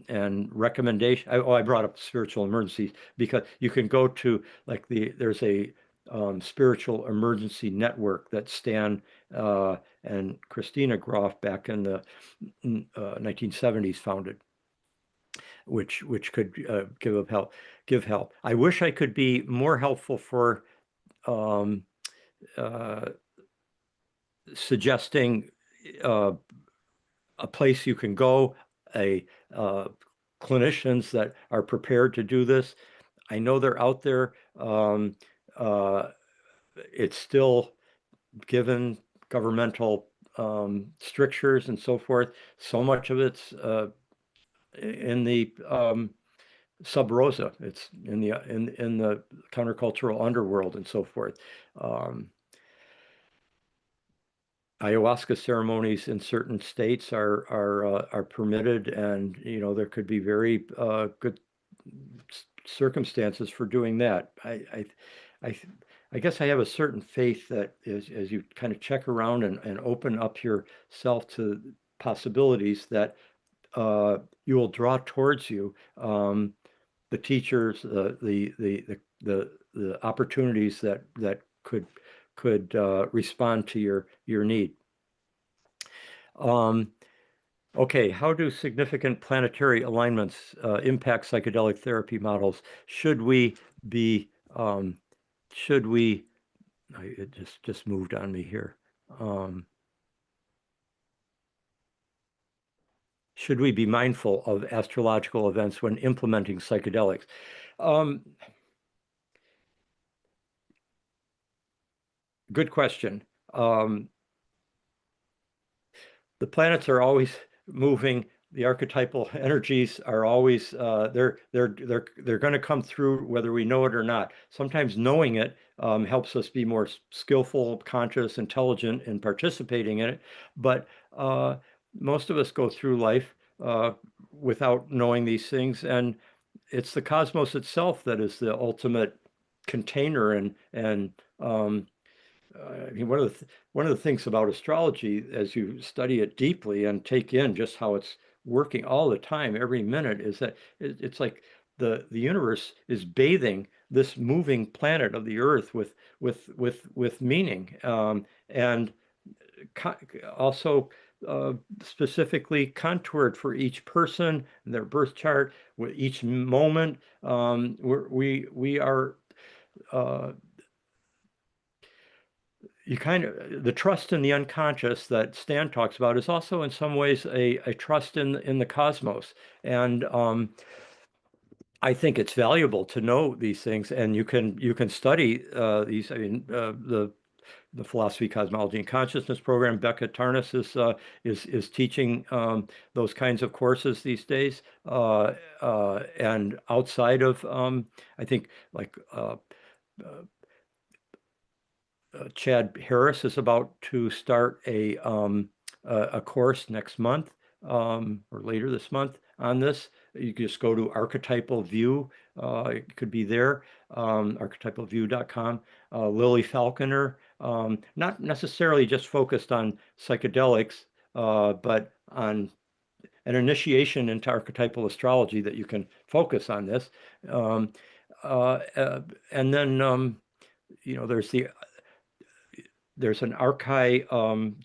Speaker 2: and recommendation. I brought up spiritual emergencies because you can go to like there's a spiritual emergency network that Stan and Christina Grof back in the 1970s founded, which could give help. I wish I could be more helpful for suggesting a place you can go, clinicians that are prepared to do this. I know they're out there. It's still, given governmental strictures and so forth, so much of it's in the sub rosa. It's in the countercultural underworld and so forth. Ayahuasca ceremonies in certain states are permitted, and there could be very good circumstances for doing that. I guess I have a certain faith that as you kind of check around and open up yourself to possibilities, that you will draw towards you the teachers, the opportunities that could respond to your need. Okay, how do significant planetary alignments impact psychedelic therapy models? It just moved on me here. Should we be mindful of astrological events when implementing psychedelics? Good question. The planets are always moving. The archetypal energies are always they're going to come through whether we know it or not. Sometimes knowing it helps us be more skillful, conscious, intelligent in participating in it. But most of us go through life without knowing these things, and it's the cosmos itself that is the ultimate container. And I mean, one of the things about astrology, as you study it deeply and take in just how it's working all the time, every minute, is that it's like the universe is bathing this moving planet of the Earth with meaning, and also specifically contoured for each person, their birth chart, with each moment. We are. The trust in the unconscious that Stan talks about is also in some ways a trust in the cosmos. And I think it's valuable to know these things, and you can study these. I mean, the Philosophy, Cosmology, and Consciousness program. Richard Tarnas is teaching those kinds of courses these days, and outside of I think like. Chad Harris is about to start a course next month or later this month on this. You can just go to Archetypal View. It could be there, archetypalview.com. Lily Falconer, not necessarily just focused on psychedelics, but on an initiation into archetypal astrology that you can focus on this. And then, there's an archive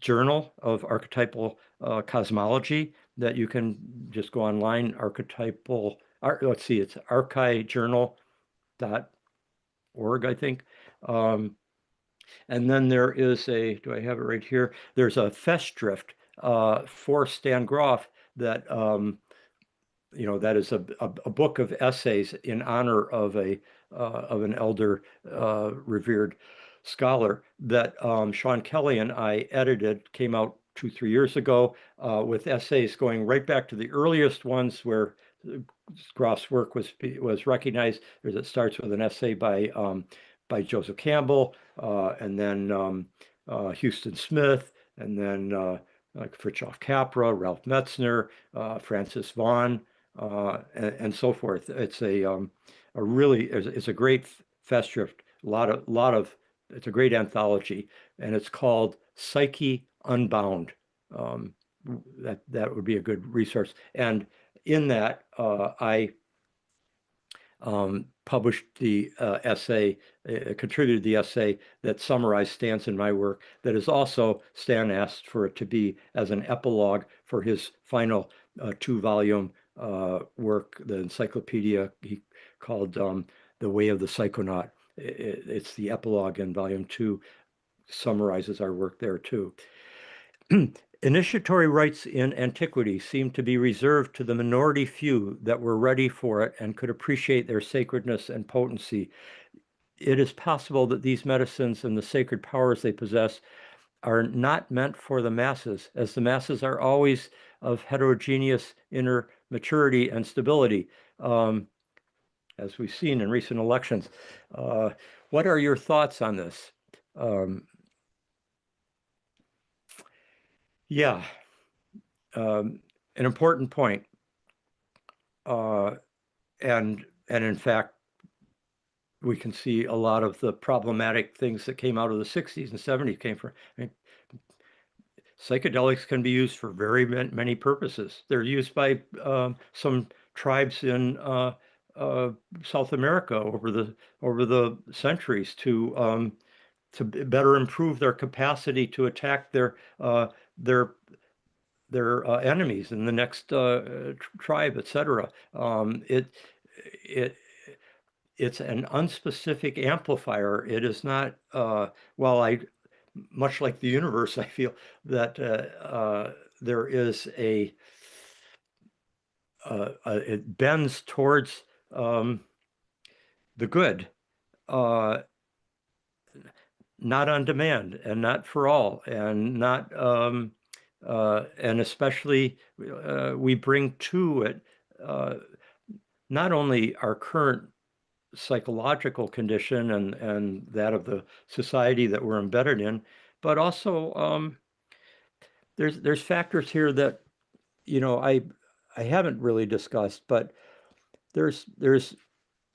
Speaker 2: journal of archetypal cosmology that you can just go online, let's see, it's archivejournal.org, I think. And then there is do I have it right here? There's a Festschrift for Stan Grof that, that is a book of essays in honor of an elder revered scholar that Sean Kelly and I edited, came out 2-3 years ago, with essays going right back to the earliest ones where Groff's work was recognized. It starts with an essay by Joseph Campbell, and then Houston Smith, and then like Fritjof Capra, Ralph Metzner, Francis Vaughan, and so forth. It's a great Festschrift. It's a great anthology, and it's called Psyche Unbound. That would be a good resource. And in that, I published the essay, contributed the essay that summarized Stan's and my work, that is also, Stan asked for it to be as an epilogue for his final 2-volume work, the encyclopedia he called The Way of the Psychonaut. It's the epilogue in volume 2, summarizes our work there too. Initiatory rites in antiquity seem to be reserved to the minority few that were ready for it and could appreciate their sacredness and potency. It is possible that these medicines and the sacred powers they possess are not meant for the masses, as the masses are always of heterogeneous inner maturity and stability, as we've seen in recent elections. What are your thoughts on this? Yeah, an important point. And in fact, we can see a lot of the problematic things that came out of the 60s and 70s came from, psychedelics can be used for very many purposes. They're used by some tribes in South America over the centuries to better improve their capacity to attack their enemies in the next tribe, etc. It's an unspecific amplifier. It is not, much like the universe, I feel that there is it bends towards the good, not on demand and not for all, and not, and especially we bring to it not only our current psychological condition and that of the society that we're embedded in, but also there's factors here that I haven't really discussed, but there's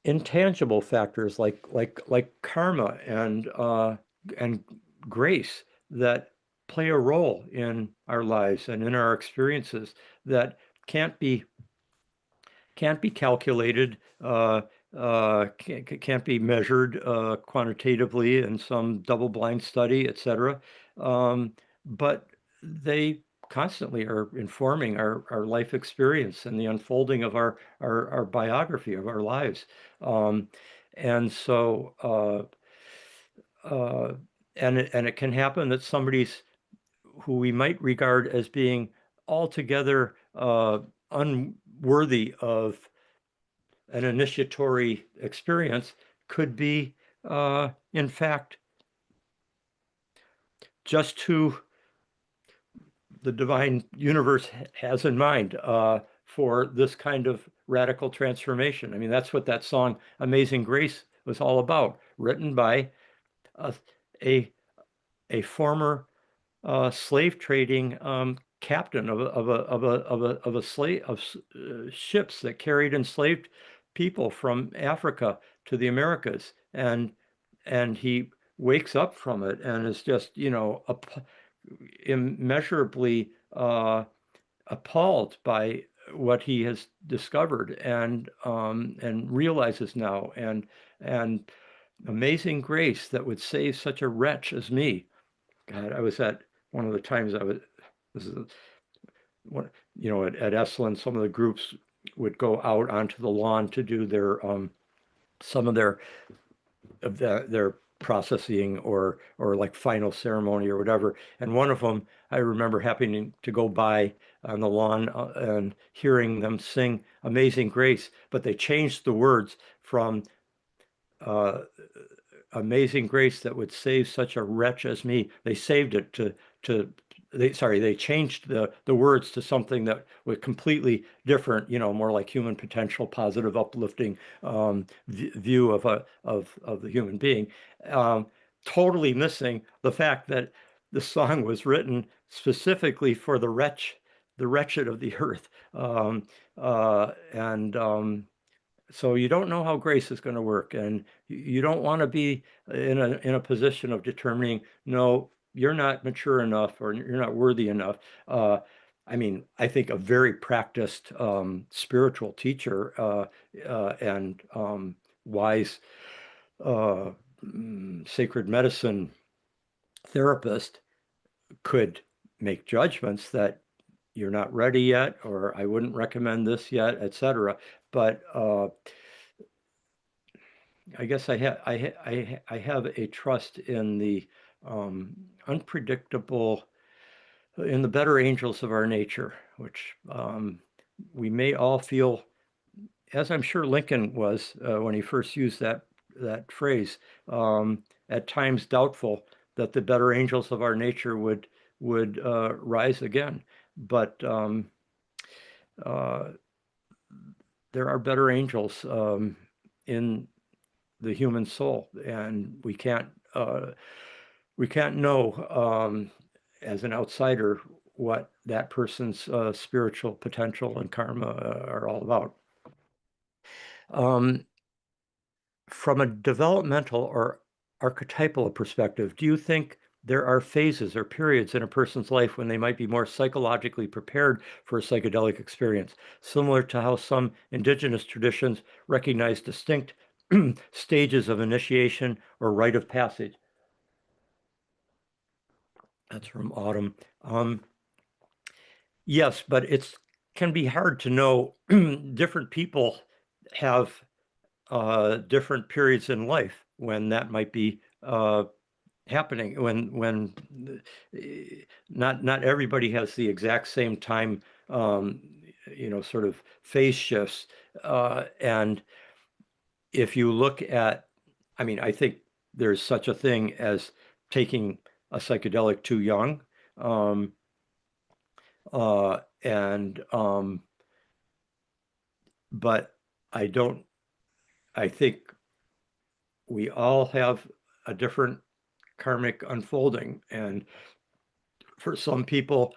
Speaker 2: intangible factors like karma and grace that play a role in our lives and in our experiences that can't be calculated, can't be measured quantitatively in some double-blind study, etc. But they constantly are informing our life experience and the unfolding of our biography of our lives. And so, and it can happen that somebody's who we might regard as being altogether unworthy of an initiatory experience could be, in fact, just who the divine universe has in mind for this kind of radical transformation. I mean, that's what that song Amazing Grace was all about, written by a former slave trading captain of a slave of ships that carried enslaved people from Africa to the Americas, and he wakes up from it and is just immeasurably appalled by what he has discovered and realizes now, and amazing grace that would save such a wretch as me. God, I was at one of the times this is at Esalen, some of the groups would go out onto the lawn to do their some of their processing or like final ceremony or whatever. And one of them, I remember happening to go by on the lawn and hearing them sing Amazing Grace, but they changed the words from Amazing Grace that would save such a wretch as me. They saved it they changed the words to something that was completely different, more like human potential, positive, uplifting view of the human being, totally missing the fact that the song was written specifically for the wretched of the earth, so you don't know how grace is going to work, and you don't want to be in a position of determining, no, you're not mature enough or you're not worthy enough. I mean, I think a very practiced spiritual teacher and wise sacred medicine therapist could make judgments that you're not ready yet, or I wouldn't recommend this yet, etc. But I guess I have a trust in the unpredictable, in the better angels of our nature, which we may all feel, as I'm sure Lincoln was when he first used that phrase, at times doubtful that the better angels of our nature would rise again. But there are better angels in the human soul, and we can't know as an outsider what that person's spiritual potential and karma are all about. From a developmental or archetypal perspective, do you think there are phases or periods in a person's life when they might be more psychologically prepared for a psychedelic experience, similar to how some indigenous traditions recognize distinct stages of initiation or rite of passage? That's from Autumn. Yes, but it can be hard to know. Different people have different periods in life when that might be happening. When not everybody has the exact same time, sort of phase shifts. And if you look at, I mean, I think there's such a thing as taking a psychedelic too young. And but I think we all have a different karmic unfolding, and for some people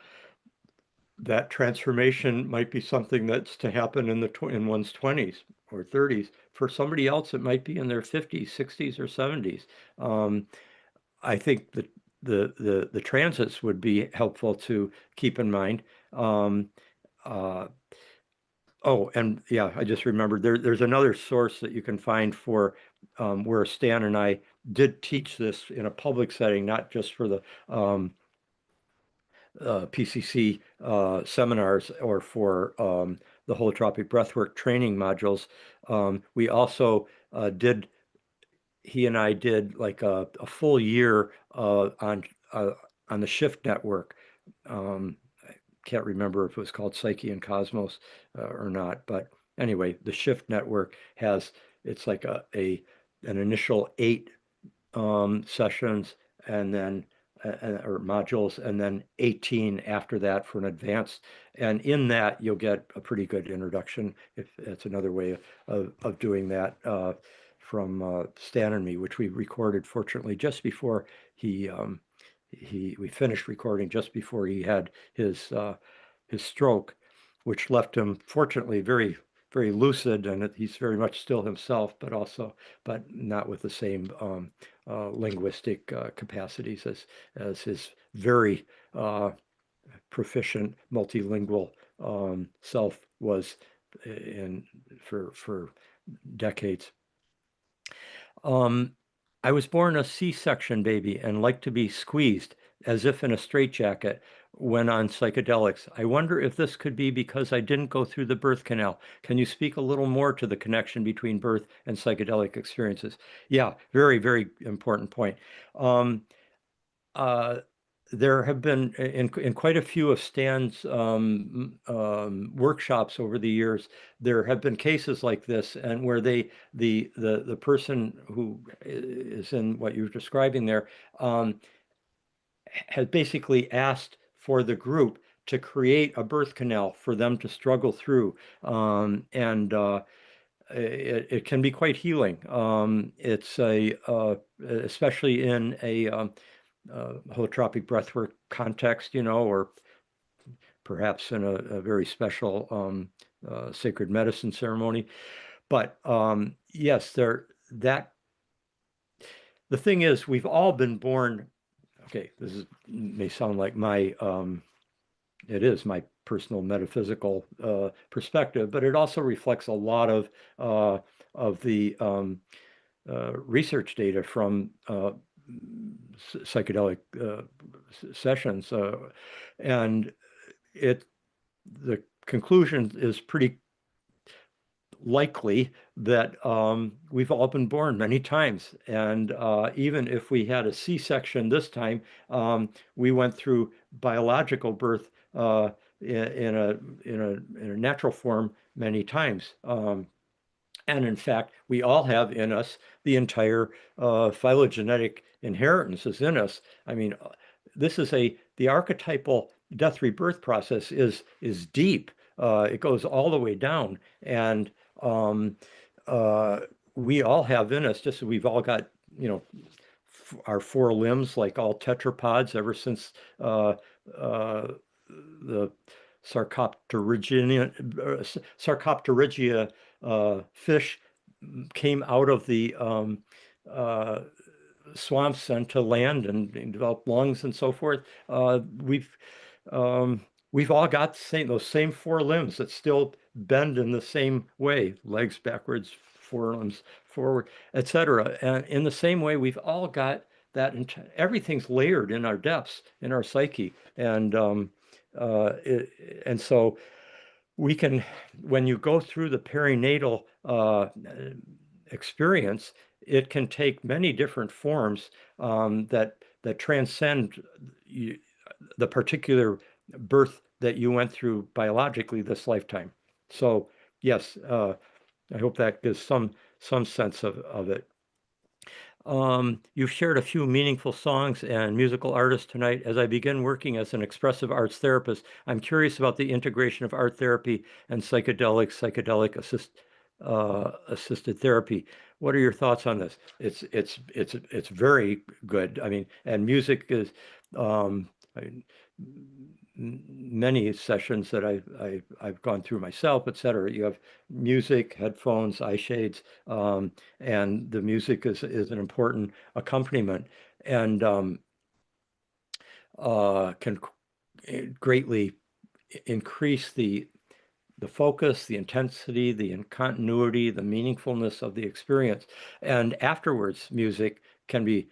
Speaker 2: that transformation might be something that's to happen in one's 20s or 30s. For somebody else it might be in their 50s, 60s, or 70s. I think that the transits would be helpful to keep in mind. Oh, and yeah, I just remembered there's another source that you can find for where Stan and I did teach this in a public setting, not just for the PCC seminars or for the holotropic breathwork training modules. We also he and I did like a full year on the Shift network. Can't remember if it was called Psyche and Cosmos or not, but anyway, the Shift network it's like an initial 8 sessions and then or modules, and then 18 after that for an advanced. And in that, you'll get a pretty good introduction, if that's another way of doing that, from Stan and me, which we recorded, fortunately, just before we finished recording just before he had his stroke, which left him, fortunately, very, very lucid, and he's very much still himself, but not with the same linguistic capacities as his very proficient multilingual self was for decades. I was born a C-section baby and like to be squeezed as if in a straitjacket when on psychedelics. I wonder if this could be because I didn't go through the birth canal. Can you speak a little more to the connection between birth and psychedelic experiences? Yeah, very, very important point. There have been in quite a few of Stan's workshops over the years, there have been cases like this, and where the person who is in what you're describing there has basically asked for the group to create a birth canal for them to struggle through, and it can be quite healing. It's especially in a holotropic breathwork context, or perhaps in a very special sacred medicine ceremony. But yes, the thing is, we've all been born. Okay, may sound like my it is my personal metaphysical perspective, but it also reflects a lot of the research data from psychedelic sessions, and the conclusion is pretty likely that we've all been born many times, and even if we had a C-section this time, we went through biological birth in a natural form many times. And in fact, we all have in us the entire phylogenetic inheritance is in us. I mean, this is the archetypal death rebirth process is deep. It goes all the way down, and um, uh, we all have in us, just as we've all got, our four limbs, like all tetrapods, ever since the Sarcopterygia fish came out of the uh, swamps and to land and developed lungs and so forth. Um, we've all got those same four limbs that still bend in the same way, legs backwards, forelimbs forward, etc. And in the same way, we've all got that. Everything's layered in our depths, in our psyche, and so we can, when you go through the perinatal experience, it can take many different forms that transcend the particular birth that you went through biologically this lifetime. So yes, I hope that gives some sense of it. You've shared a few meaningful songs and musical artists tonight. As I begin working as an expressive arts therapist, I'm curious about the integration of art therapy and psychedelic assisted therapy. What are your thoughts on this? It's very good. I mean, and music is many sessions that I've gone through myself, etc. You have music, headphones, eye shades, and the music is an important accompaniment, and can greatly increase the focus, the intensity, the continuity, the meaningfulness of the experience. And afterwards, music can be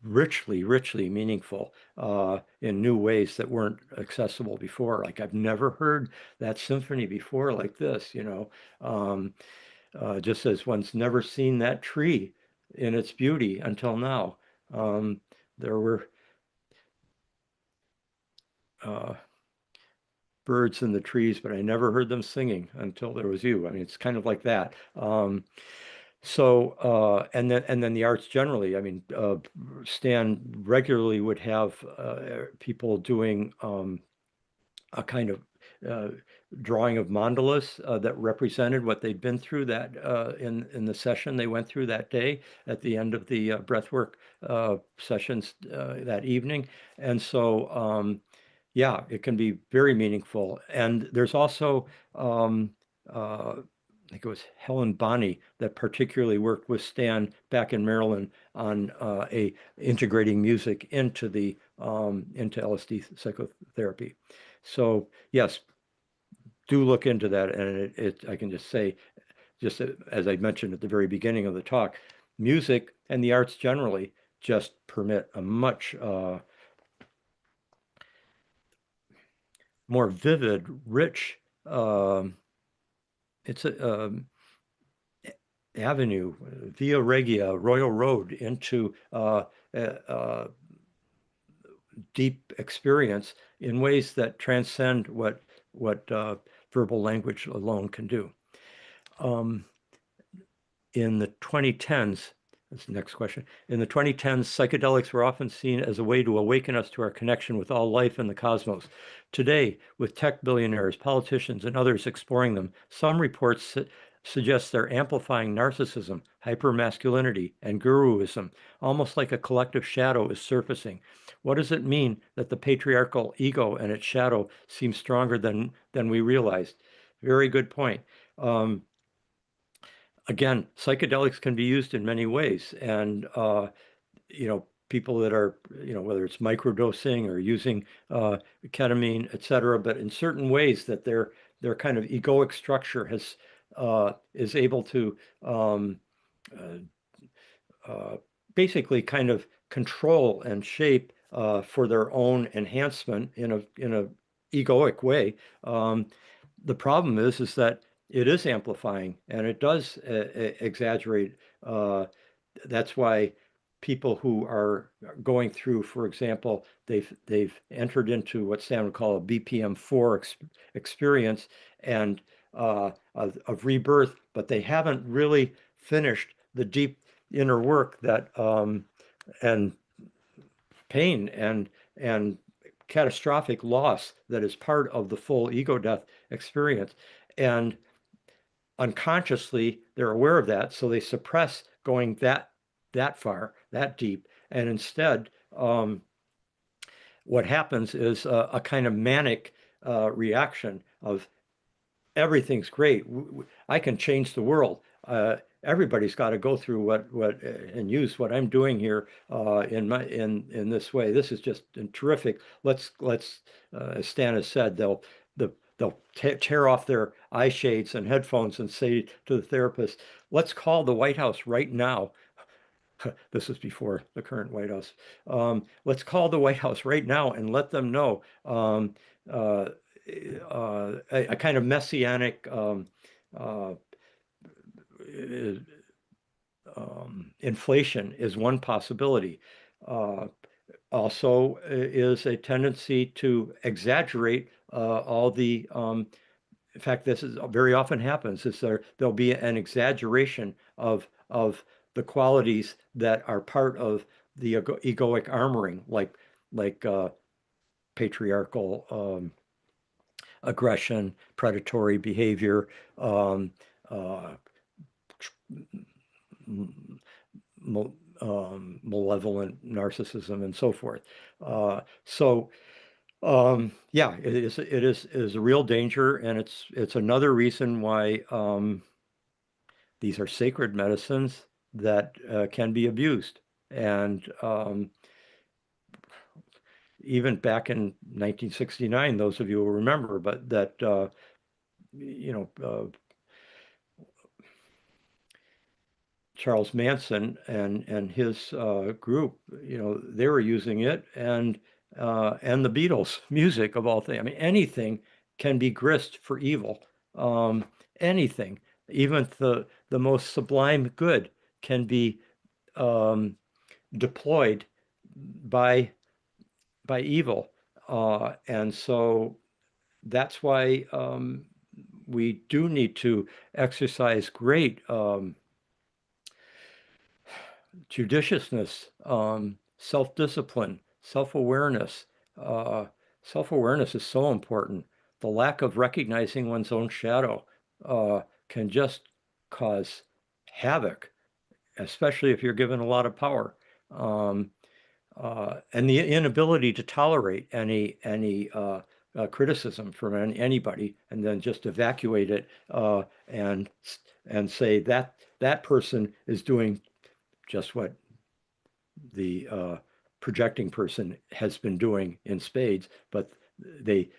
Speaker 2: richly meaningful in new ways that weren't accessible before. Like, I've never heard that symphony before like this, just as one's never seen that tree in its beauty until now. There were birds in the trees, but I never heard them singing until there was you. I mean, it's kind of like that. And then the arts generally. I mean, Stan regularly would have people doing a kind of drawing of mandalas that represented what they'd been through that in the session they went through that day at the end of the breathwork sessions that evening. And so, yeah, it can be very meaningful. And there's also, I think it was Helen Bonney that particularly worked with Stan back in Maryland on integrating music into into LSD psychotherapy. So yes, do look into that. And I can just say, just as I mentioned at the very beginning of the talk, music and the arts generally just permit a much more vivid, rich, it's a avenue, Via Regia, Royal Road, into deep experience in ways that transcend what verbal language alone can do. In the 2010s, that's the next question. In the 2010s, psychedelics were often seen as a way to awaken us to our connection with all life and the cosmos. Today, with tech billionaires, politicians, and others exploring them, some reports suggest they're amplifying narcissism, hypermasculinity, and guruism, almost like a collective shadow is surfacing. What does it mean that the patriarchal ego and its shadow seem stronger than we realized? Very good point. Again, psychedelics can be used in many ways, and people that are, whether it's microdosing or using ketamine, et cetera, but in certain ways that their kind of egoic structure is able to basically kind of control and shape for their own enhancement in a egoic way. The problem is that it is amplifying and it does exaggerate. That's why people who are going through, for example, they've entered into what Stan would call a BPM-4 experience and of rebirth, but they haven't really finished the deep inner work that and pain and catastrophic loss that is part of the full ego death experience. And unconsciously, they're aware of that, so they suppress going that far, that deep, and instead, what happens is a kind of manic reaction of everything's great. I can change the world. Everybody's got to go through what and use what I'm doing here in this way. This is just terrific. Let's as Stan has said, they'll tear off their eye shades and headphones and say to the therapist, "Let's call the White House right now." This is before the current White House. Let's call the White House right now and let them know. A kind of messianic inflation is one possibility. Also is a tendency to exaggerate all the in fact, this is very often happens, is there'll be an exaggeration of the qualities that are part of the egoic armoring, like patriarchal aggression, predatory behavior, malevolent narcissism, and so forth. Yeah, it is a real danger, and it's another reason why these are sacred medicines that can be abused. And even back in 1969, those of you will remember, but that Charles Manson and his group, they were using it, and the Beatles, music of all things. I mean, anything can be grist for evil. Anything, even the most sublime good, can be deployed by evil, and so that's why we do need to exercise great judiciousness, self-discipline, self-awareness. Self-awareness is so important. The lack of recognizing one's own shadow can just cause havoc, especially if you're given a lot of power. And the inability to tolerate any criticism from anybody, and then just evacuate it and say that person is doing just what the projecting person has been doing in spades, but they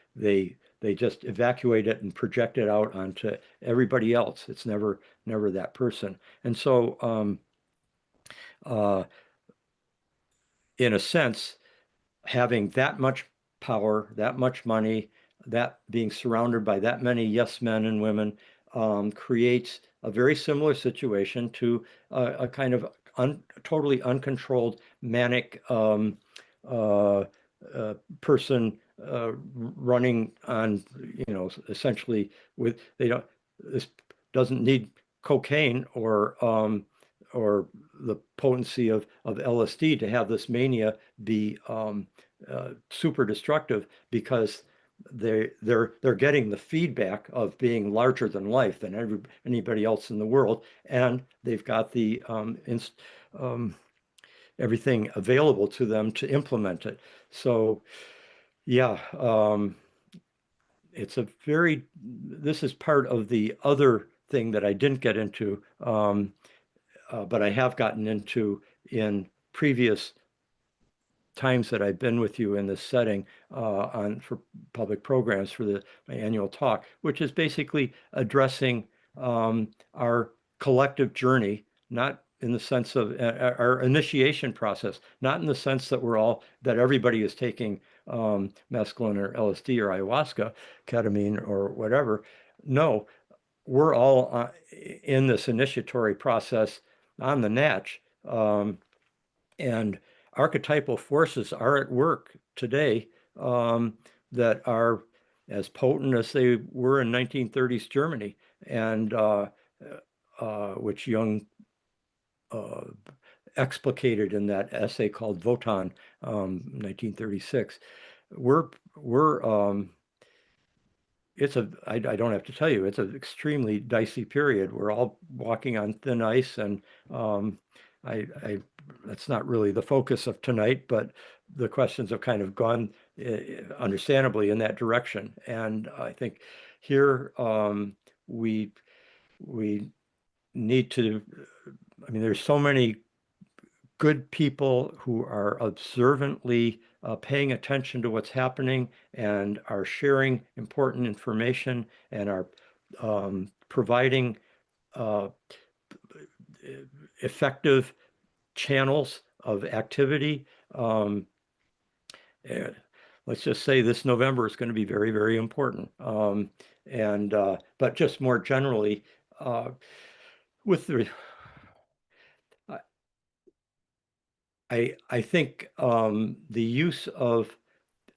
Speaker 2: just evacuate it and project it out onto everybody else. It's never that person. And so in a sense, having that much power, that much money, that being surrounded by that many yes men and women creates a very similar situation to a kind of totally uncontrolled manic person running on, essentially this doesn't need cocaine or the potency of LSD to have this mania be super destructive, because they're getting the feedback of being larger than life than anybody else in the world, and they've got the everything available to them to implement it. So yeah, this is part of the other thing that I didn't get into, but I have gotten into in previous times that I've been with you in this setting for public programs for my annual talk, which is basically addressing our collective journey, not in the sense of our initiation process, not in the sense that everybody is taking mescaline or LSD or ayahuasca, ketamine or whatever. No, we're all in this initiatory process on the natch. And archetypal forces are at work today that are as potent as they were in 1930s Germany, and which Jung explicated in that essay called Wotan, 1936. I don't have to tell you, it's an extremely dicey period. We're all walking on thin ice, and that's not really the focus of tonight, but the questions have kind of gone understandably in that direction. And I think here we need to, there's so many good people who are observantly paying attention to what's happening and are sharing important information and are providing effective channels of activity. Let's just say this November is going to be very, very important. But just more generally, I think the use of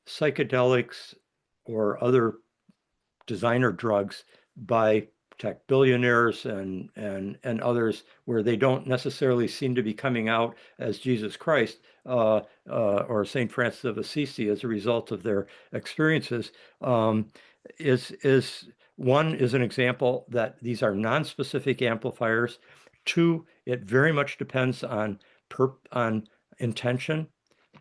Speaker 2: psychedelics or other designer drugs by tech billionaires and others, where they don't necessarily seem to be coming out as Jesus Christ or Saint Francis of Assisi as a result of their experiences, is an example that these are non-specific amplifiers. Two, it very much depends on intention,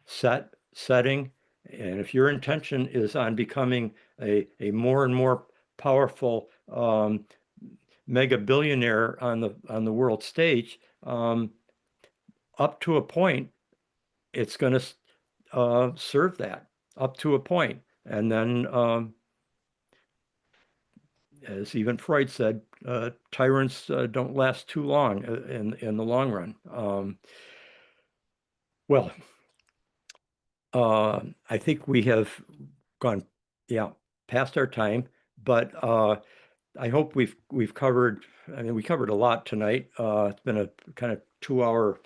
Speaker 2: setting, and if your intention is on becoming a more and more powerful mega billionaire on the world stage, up to a point, it's going to serve that up to a point, and then as even Freud said, tyrants don't last too long in the long run. Well, I think we have gone, past our time, but I hope we've covered. We covered a lot tonight. It's been a kind of 2-hour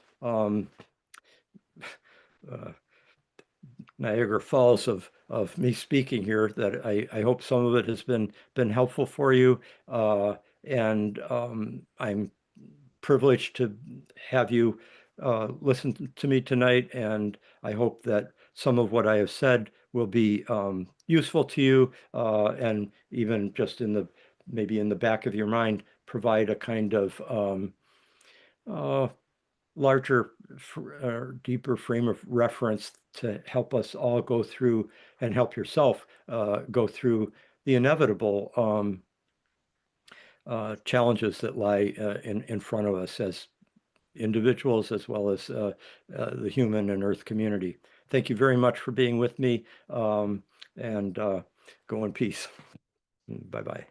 Speaker 2: Niagara Falls of me speaking here. That I hope some of it has been helpful for you, and I'm privileged to have you listen to me tonight, and I hope that some of what I have said will be useful to you, and even just maybe in the back of your mind, provide a kind of larger, deeper frame of reference to help us all go through, and help yourself go through the inevitable challenges that lie in front of us as individuals, as well as the human and earth community. Thank you very much for being with me, and go in peace. Bye-bye.